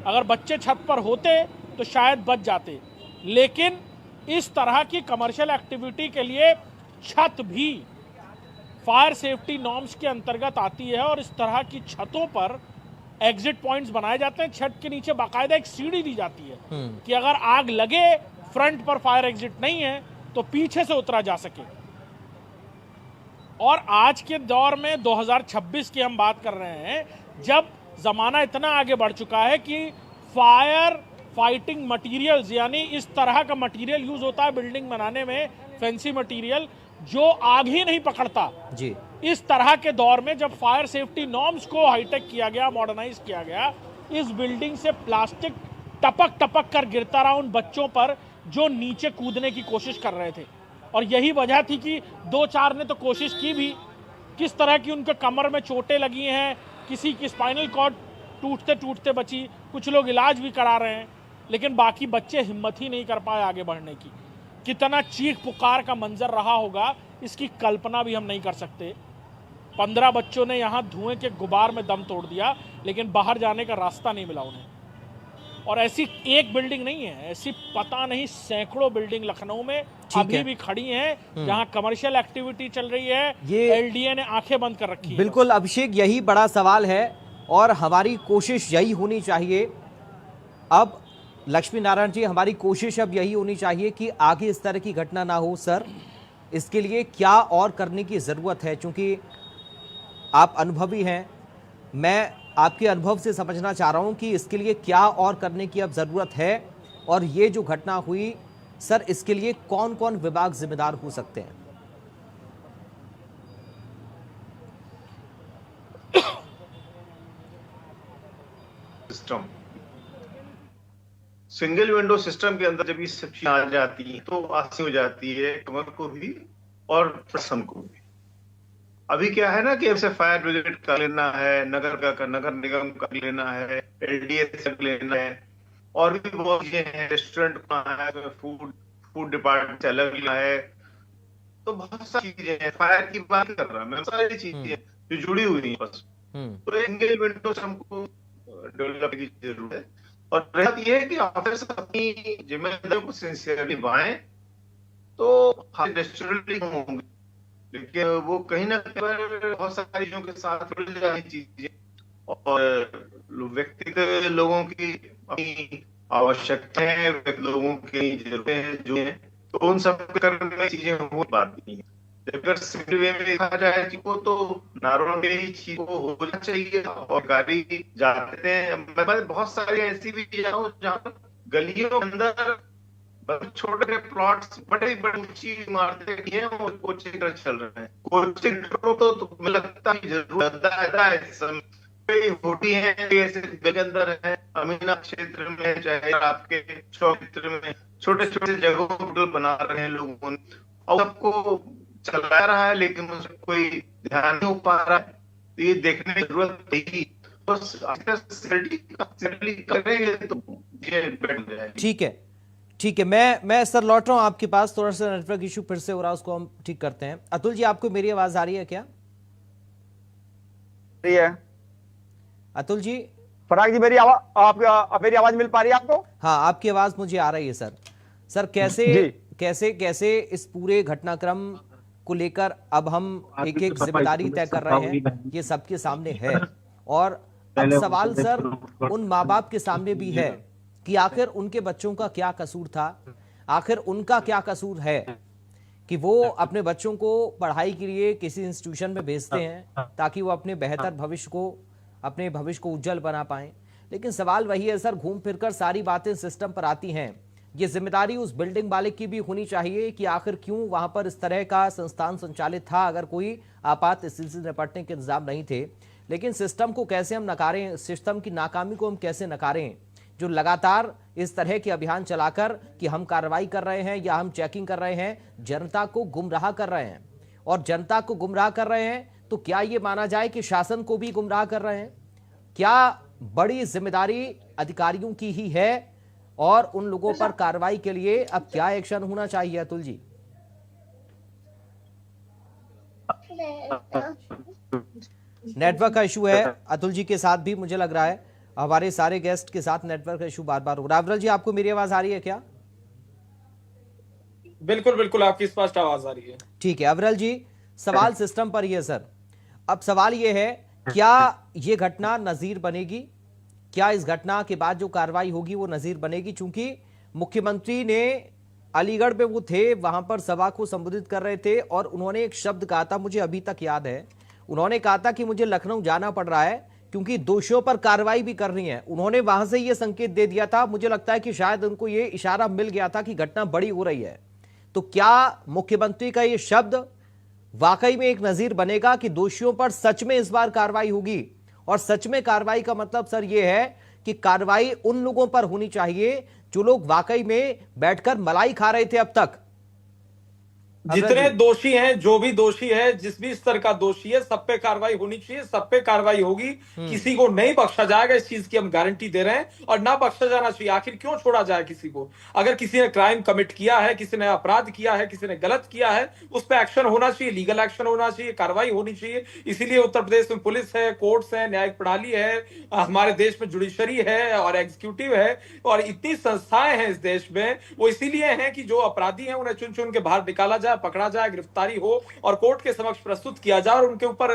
अगर बच्चे छत पर होते तो शायद बच जाते। लेकिन इस तरह की कमर्शियल एक्टिविटी के लिए छत भी फायर सेफ्टी नॉर्म्स के अंतर्गत आती है, और इस तरह की छतों पर एग्जिट पॉइंट्स बनाए जाते हैं। छत के नीचे बाकायदा एक सीढ़ी दी जाती है कि अगर आग लगे, फ्रंट पर फायर एग्जिट नहीं है, तो पीछे से उतरा जा सके। और आज के दौर में 2026 की हम बात कर रहे हैं, जब जमाना इतना आगे बढ़ चुका है कि फायर फाइटिंग मटेरियल्स, यानी इस तरह का मटेरियल यूज होता है बिल्डिंग बनाने में, फैंसी मटेरियल जो आग ही नहीं पकड़ता जी। इस तरह के दौर में जब फायर सेफ्टी नॉर्म्स को हाईटेक किया गया, मॉडर्नाइज किया गया, इस बिल्डिंग से प्लास्टिक टपक टपक कर गिरता रहा उन बच्चों पर जो नीचे कूदने की कोशिश कर रहे थे। और यही वजह थी कि 2-4 ने तो कोशिश की भी, किस तरह की उनके कमर में चोटें लगी हैं, किसी की स्पाइनल कॉर्ड टूटते टूटते बची, कुछ लोग इलाज भी करा रहे हैं, लेकिन बाकी बच्चे हिम्मत ही नहीं कर पाए आगे बढ़ने की। कितना चीख पुकार का मंजर रहा होगा, इसकी कल्पना भी हम नहीं कर सकते। 15 बच्चों ने यहाँ धुएं के गुबार में दम तोड़ दिया, लेकिन बाहर जाने का रास्ता नहीं मिला उन्हें। और ऐसी एक बिल्डिंग नहीं है, ऐसी पता नहीं सैकड़ों बिल्डिंग लखनऊ में अभी भी खड़ी हैं जहां कमर्शियल एक्टिविटी चल रही है। ये एलडीए ने आंखें बंद कर रखी है। बिल्कुल अभिषेक, यही बड़ा सवाल है और हमारी कोशिश यही होनी चाहिए। अब लक्ष्मी नारायण जी, हमारी कोशिश अब यही होनी चाहिए कि आगे इस तरह की घटना ना हो। सर, इसके लिए क्या और करने की ज़रूरत है? क्योंकि आप अनुभवी हैं, मैं आपके अनुभव से समझना चाह रहा हूं कि इसके लिए क्या और करने की अब ज़रूरत है, और ये जो घटना हुई सर, इसके लिए कौन कौन विभाग जिम्मेदार हो सकते हैं? सिस्टम, सिंगल विंडो सिस्टम के अंदर जब ये सब चीजें आ जाती हैं तो आसानी हो जाती है कमर को भी और प्रसम को भी। अभी क्या है ना कि ऐसे फायर ब्रिगेड का लेना है, नगर निगम का लेना है, एलडीए से लेना है, और भी बहुत चीजें हैं, रेस्टोरेंट का है, फूड डिपार्टमेंट से अलग लेना है, तो बहुत सारी चीजें हैं। फायर की बात कर रहा मैं, सारी चीजें जो जुड़ी हुई हैं बस। तो सिंगल विंडो से हमको डेवलप की जरूरत है। और बात यह है कि ऑफिस अपनी जिम्मेदारी को सिंसियरली निभाएं तो रेस्टोरेंट होंगे, लेकिन वो कहीं ना कहीं बहुत सारी चीजों के साथ जुड़ जानी चीजें, और व्यक्तिगत लोगों की अपनी आवश्यकताएं, लोगों की जरूरतें हैं जो हैं, तो उन सब करने में चीजें हो बात नहीं है। अगर सिविल वे में देखा जाए वो तो नारों में ही चीज को होना चाहिए, और गाड़ी जाते हैं। बहुत सारी ऐसी भी जगह जहाँ गलियों के अंदर छोटे प्लॉट्स, बड़े बड़ी ऊंची इमारतें हैं और कोचिंग चल रहे हैं। कोचिंग तो मुझे लगता है जरूर होती है के अंदर है, अमीना क्षेत्र में, चाहे आपके क्षेत्र में, छोटे छोटे जगहों पर बना रहे हैं लोगों ने, और सबको चला रहा है, लेकिन उस कोई ध्यान नहीं हो पा रहा है। तो ये देखने की जरूरत है। करेंगे तो ठीक है। मैं सर लौट रहा हूँ आपके पास, थोड़ा सा नेटवर्क इशू फिर से हो रहा है, उसको हम ठीक करते हैं। अतुल जी, आपको मेरी आवाज आ रही है क्या? अतुल जी, फराग जी, मेरी आवाज मिल पा रही है आपको? हाँ, आपकी आवाज मुझे आ रही है सर। सर, कैसे इस पूरे घटनाक्रम को लेकर अब हम एक एक जिम्मेदारी तय कर रहे हैं, ये सबके सामने है। और अब सवाल सर उन माँ बाप के सामने भी है कि आखिर उनके बच्चों का क्या कसूर था, आखिर उनका क्या कसूर है कि वो अपने बच्चों को पढ़ाई के लिए किसी इंस्टीट्यूशन में भेजते हैं ताकि वो अपने बेहतर अपने भविष्य को उज्जवल बना पाएं। लेकिन सवाल वही है सर, घूम फिरकर सारी बातें सिस्टम पर आती हैं। ये जिम्मेदारी उस बिल्डिंग मालिक की भी होनी चाहिए कि आखिर क्यों वहां पर इस तरह का संस्थान संचालित था, अगर कोई आपात स्थिति से निपटने के इंतजाम नहीं थे। लेकिन सिस्टम को कैसे हम नकारें, सिस्टम की नाकामी को हम कैसे नकारें, जो लगातार इस तरह के अभियान चलाकर कि हम कार्रवाई कर रहे हैं या हम चेकिंग कर रहे हैं, जनता को गुमराह कर रहे हैं। और जनता को गुमराह कर रहे हैं तो क्या यह माना जाए कि शासन को भी गुमराह कर रहे हैं? क्या बड़ी जिम्मेदारी अधिकारियों की ही है और उन लोगों पर कार्रवाई के लिए अब क्या एक्शन होना चाहिए? अतुल जी, नेटवर्क का इशू है अतुल जी के साथ भी, मुझे लग रहा है हमारे सारे गेस्ट के साथ नेटवर्क का इशू बार बार हो रहा है। अविरल जी, आपको मेरी आवाज आ रही है क्या? बिल्कुल बिल्कुल, आपकी स्पष्ट आवाज आ रही है। ठीक है अविरल जी, सवाल सिस्टम पर ही है सर। अब सवाल यह है, क्या यह घटना नजीर बनेगी? क्या इस घटना के बाद जो कार्रवाई होगी वो नजीर बनेगी? चूंकि मुख्यमंत्री ने अलीगढ़ में वो थे, वहां पर सभा को संबोधित कर रहे थे और उन्होंने एक शब्द कहा था, मुझे अभी तक याद है। उन्होंने कहा था कि मुझे लखनऊ जाना पड़ रहा है क्योंकि दोषियों पर कार्रवाई भी करनी है। उन्होंने वहां से यह संकेत दे दिया था, मुझे लगता है कि शायद उनको यह इशारा मिल गया था कि घटना बड़ी हो रही है। तो क्या मुख्यमंत्री का यह शब्द वाकई में एक नजीर बनेगा कि दोषियों पर सच में इस बार कार्रवाई होगी? और सच में कार्रवाई का मतलब सर यह है कि कार्रवाई उन लोगों पर होनी चाहिए जो लोग वाकई में बैठकर मलाई खा रहे थे अब तक। जितने दोषी हैं, जो भी दोषी है, जिस भी स्तर का दोषी है, सब पे कार्रवाई होनी चाहिए, सब पे कार्रवाई होगी। किसी को नहीं बख्शा जाएगा, इस चीज की हम गारंटी दे रहे हैं। और ना बख्शा जाना चाहिए। आखिर क्यों छोड़ा जाए किसी को? अगर किसी ने क्राइम कमिट किया है, किसी ने अपराध किया है, किसी ने गलत किया है, उस पर एक्शन होना चाहिए, लीगल एक्शन होना चाहिए, कार्रवाई होनी चाहिए। इसीलिए उत्तर प्रदेश में पुलिस है, कोर्ट्स है, न्यायिक प्रणाली है, हमारे देश में जुडिशरी है और एग्जीक्यूटिव है और इतनी संस्थाएं हैं इस देश में। वो इसीलिए हैं कि जो अपराधी हैं उन्हें चुन चुन के बाहर निकाला जाए, पकड़ा जाए, गिरफ्तारी हो और कोर्ट के समक्ष प्रस्तुत किया जाए और उनके ऊपर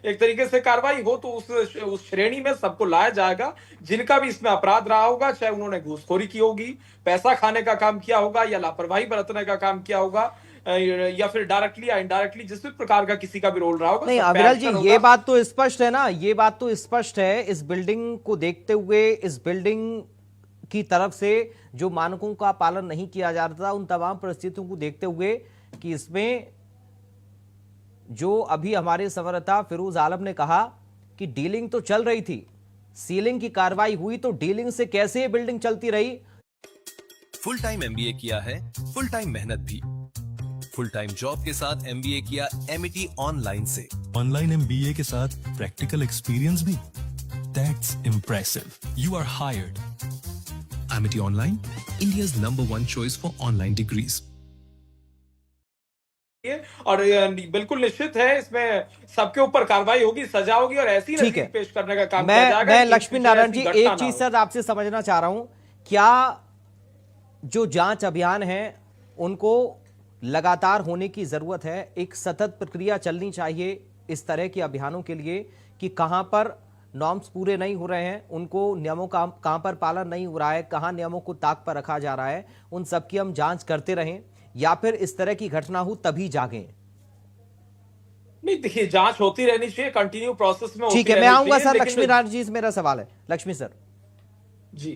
एक तरीके से कार्रवाई हो। तो उस श्रेणी में सबको लाया जाएगा जिनका भी इसमें अपराध रहा होगा, चाहे उन्होंने घूसखोरी की होगी, पैसा खाने का काम किया होगा या लापरवाही बरतने का काम किया होगा या फिर डायरेक्टली या इनडायरेक्टली जिस भी प्रकार का किसी का भी रोल रहा होगा। नहीं अविरल जी, ये बात तो स्पष्ट है ना, ये बात तो स्पष्ट है। इस बिल्डिंग को देखते हुए, इस बिल्डिंग की तरफ से जो मानकों का पालन नहीं किया जा रहा था, उन तमाम परिस्थितियों को देखते हुए कि इसमें जो अभी हमारे संवाददाता फिरोज आलम ने कहा कि डीलिंग तो चल रही थी, सीलिंग की कार्रवाई हुई तो डीलिंग से कैसे ये बिल्डिंग चलती रही? फुल टाइम एमबीए किया है, फुल टाइम मेहनत भी, फुल टाइम जॉब के साथ एमबीए किया एमिटी ऑनलाइन से, ऑनलाइन एमबीए के साथ प्रैक्टिकल एक्सपीरियंस भी। That's impressive. You are hired. Amity online, India's number 1 choice for online degrees. और बिल्कुल निश्चित है इसमें सबके ऊपर कार्रवाई होगी, सजा होगी और ऐसी नतीजे पेश करने का काम किया जाएगा। मैं लक्ष्मी नारायण जी एक चीज सर आपसे समझना चाह रहा हूं, क्या जो जांच अभियान है उनको लगातार होने की जरूरत है? एक सतत प्रक्रिया चलनी चाहिए इस तरह के अभियानों के लिए कि कहां पर नॉर्म्स पूरे नहीं हो रहे हैं, उनको नियमों का कहां पर पालन नहीं हो रहा है, कहां नियमों को ताक पर रखा जा रहा है, उन सब की हम जांच करते रहें या फिर इस तरह की घटना हो तभी जागें? नहीं देखिए, जांच होती रहनी चाहिए, कंटिन्यू प्रोसेस में। ठीक है, मैं आऊंगा सर। लक्ष्मी नारायण जी से मेरा सवाल है। लक्ष्मी सर जी।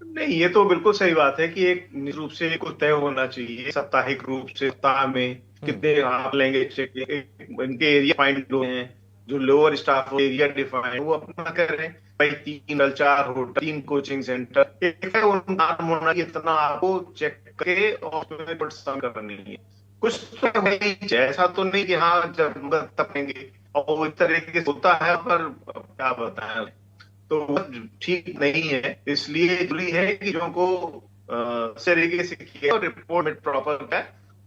नहीं, ये तो बिल्कुल सही बात है कि एक निश्चित रूप से कुछ तय होना चाहिए, साप्ताहिक रूप से सप्ताह में कितने आप लेंगे, इनके एरिया फाइंड हैं, जो लोअर स्टाफ एरिया डिफाइन वो अपना करें। भाई 3 4 होटल, 3 कोचिंग सेंटर, एक है उनका इतना आपको चेक करके और करनी है। कुछ तो ऐसा तो नहीं कि हाँ जब तपेंगे और इस तरीके से होता है, पर क्या बताएं, तो ठीक नहीं है। इसलिए जरूरी है कि जो को तरीके से किया और रिपोर्ट में प्रॉपर है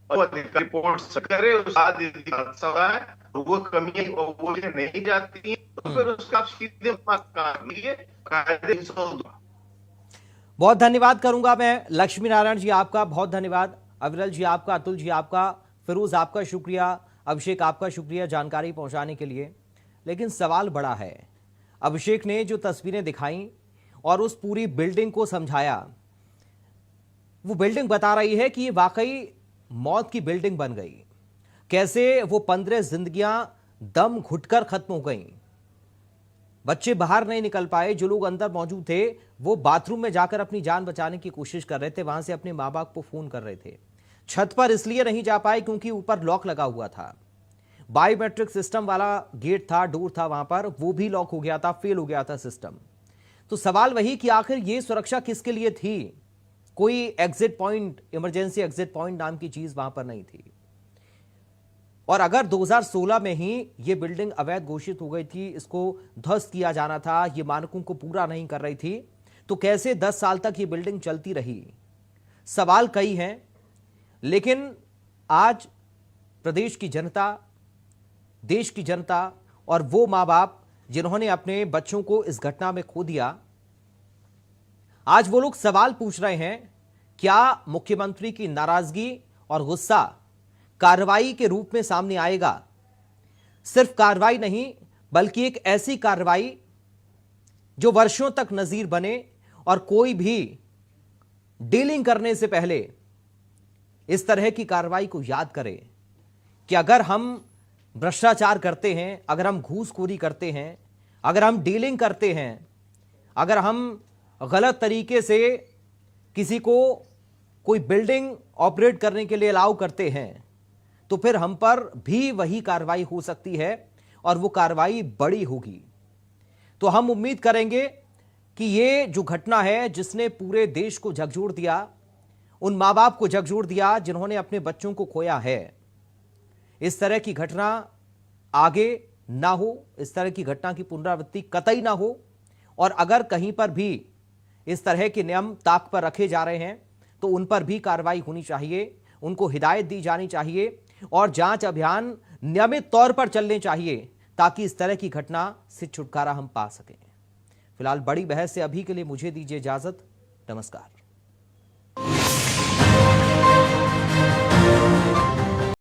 और रिपोर्ट करे, उस बाद वो कमी वो नहीं जाती तो फिर उसका सीधे बहुत धन्यवाद करूंगा मैं। लक्ष्मी नारायण जी आपका बहुत धन्यवाद, अविरल जी आपका, अतुल जी आपका, फिरोज आपका शुक्रिया, अभिषेक आपका शुक्रिया जानकारी पहुंचाने के लिए। लेकिन सवाल बड़ा है, अभिषेक ने जो तस्वीरें दिखाई और उस पूरी बिल्डिंग को समझाया, वो बिल्डिंग बता रही है कि ये वाकई मौत की बिल्डिंग बन गई। कैसे वो 15 जिंदगियां दम घुटकर खत्म हो गईं। बच्चे बाहर नहीं निकल पाए, जो लोग अंदर मौजूद थे वो बाथरूम में जाकर अपनी जान बचाने की कोशिश कर रहे थे, वहां से अपने मां बाप को फोन कर रहे थे। छत पर इसलिए नहीं जा पाए क्योंकि ऊपर लॉक लगा हुआ था, बायोमेट्रिक सिस्टम वाला गेट था, डोर था वहां पर, वो भी लॉक हो गया था, फेल हो गया था सिस्टम। तो सवाल वही कि आखिर ये सुरक्षा किसके लिए थी? कोई exit point, emergency exit point नाम की चीज वहां पर नहीं थी। और अगर 2016 में ही ये बिल्डिंग अवैध घोषित हो गई थी, इसको ध्वस्त किया जाना था, ये मानकों को पूरा नहीं कर रही थी, तो कैसे 10 साल तक ये बिल्डिंग चलती रही? सवाल कई हैं, लेकिन आज प्रदेश की जनता, देश की जनता और वो मां बाप जिन्होंने अपने बच्चों को इस घटना में खो दिया, आज वो लोग सवाल पूछ रहे हैं, क्या मुख्यमंत्री की नाराजगी और गुस्सा कार्रवाई के रूप में सामने आएगा? सिर्फ कार्रवाई नहीं, बल्कि एक ऐसी कार्रवाई जो वर्षों तक नजीर बने और कोई भी डीलिंग करने से पहले इस तरह की कार्रवाई को याद करे कि अगर हम भ्रष्टाचार करते हैं, अगर हम घूसखोरी करते हैं, अगर हम डीलिंग करते हैं, अगर हम गलत तरीके से किसी को कोई बिल्डिंग ऑपरेट करने के लिए अलाउ करते हैं, तो फिर हम पर भी वही कार्रवाई हो सकती है और वो कार्रवाई बड़ी होगी। तो हम उम्मीद करेंगे कि ये जो घटना है जिसने पूरे देश को झकझोर दिया, उन मां बाप को झकझोर दिया जिन्होंने अपने बच्चों को खोया है, इस तरह की घटना आगे ना हो, इस तरह की घटना की पुनरावृत्ति कतई ना हो। और अगर कहीं पर भी इस तरह के नियम ताक पर रखे जा रहे हैं तो उन पर भी कार्रवाई होनी चाहिए, उनको हिदायत दी जानी चाहिए और जांच अभियान नियमित तौर पर चलने चाहिए ताकि इस तरह की घटना से छुटकारा हम पा सकें। फिलहाल बड़ी बहस से अभी के लिए मुझे दीजिए इजाजत। नमस्कार।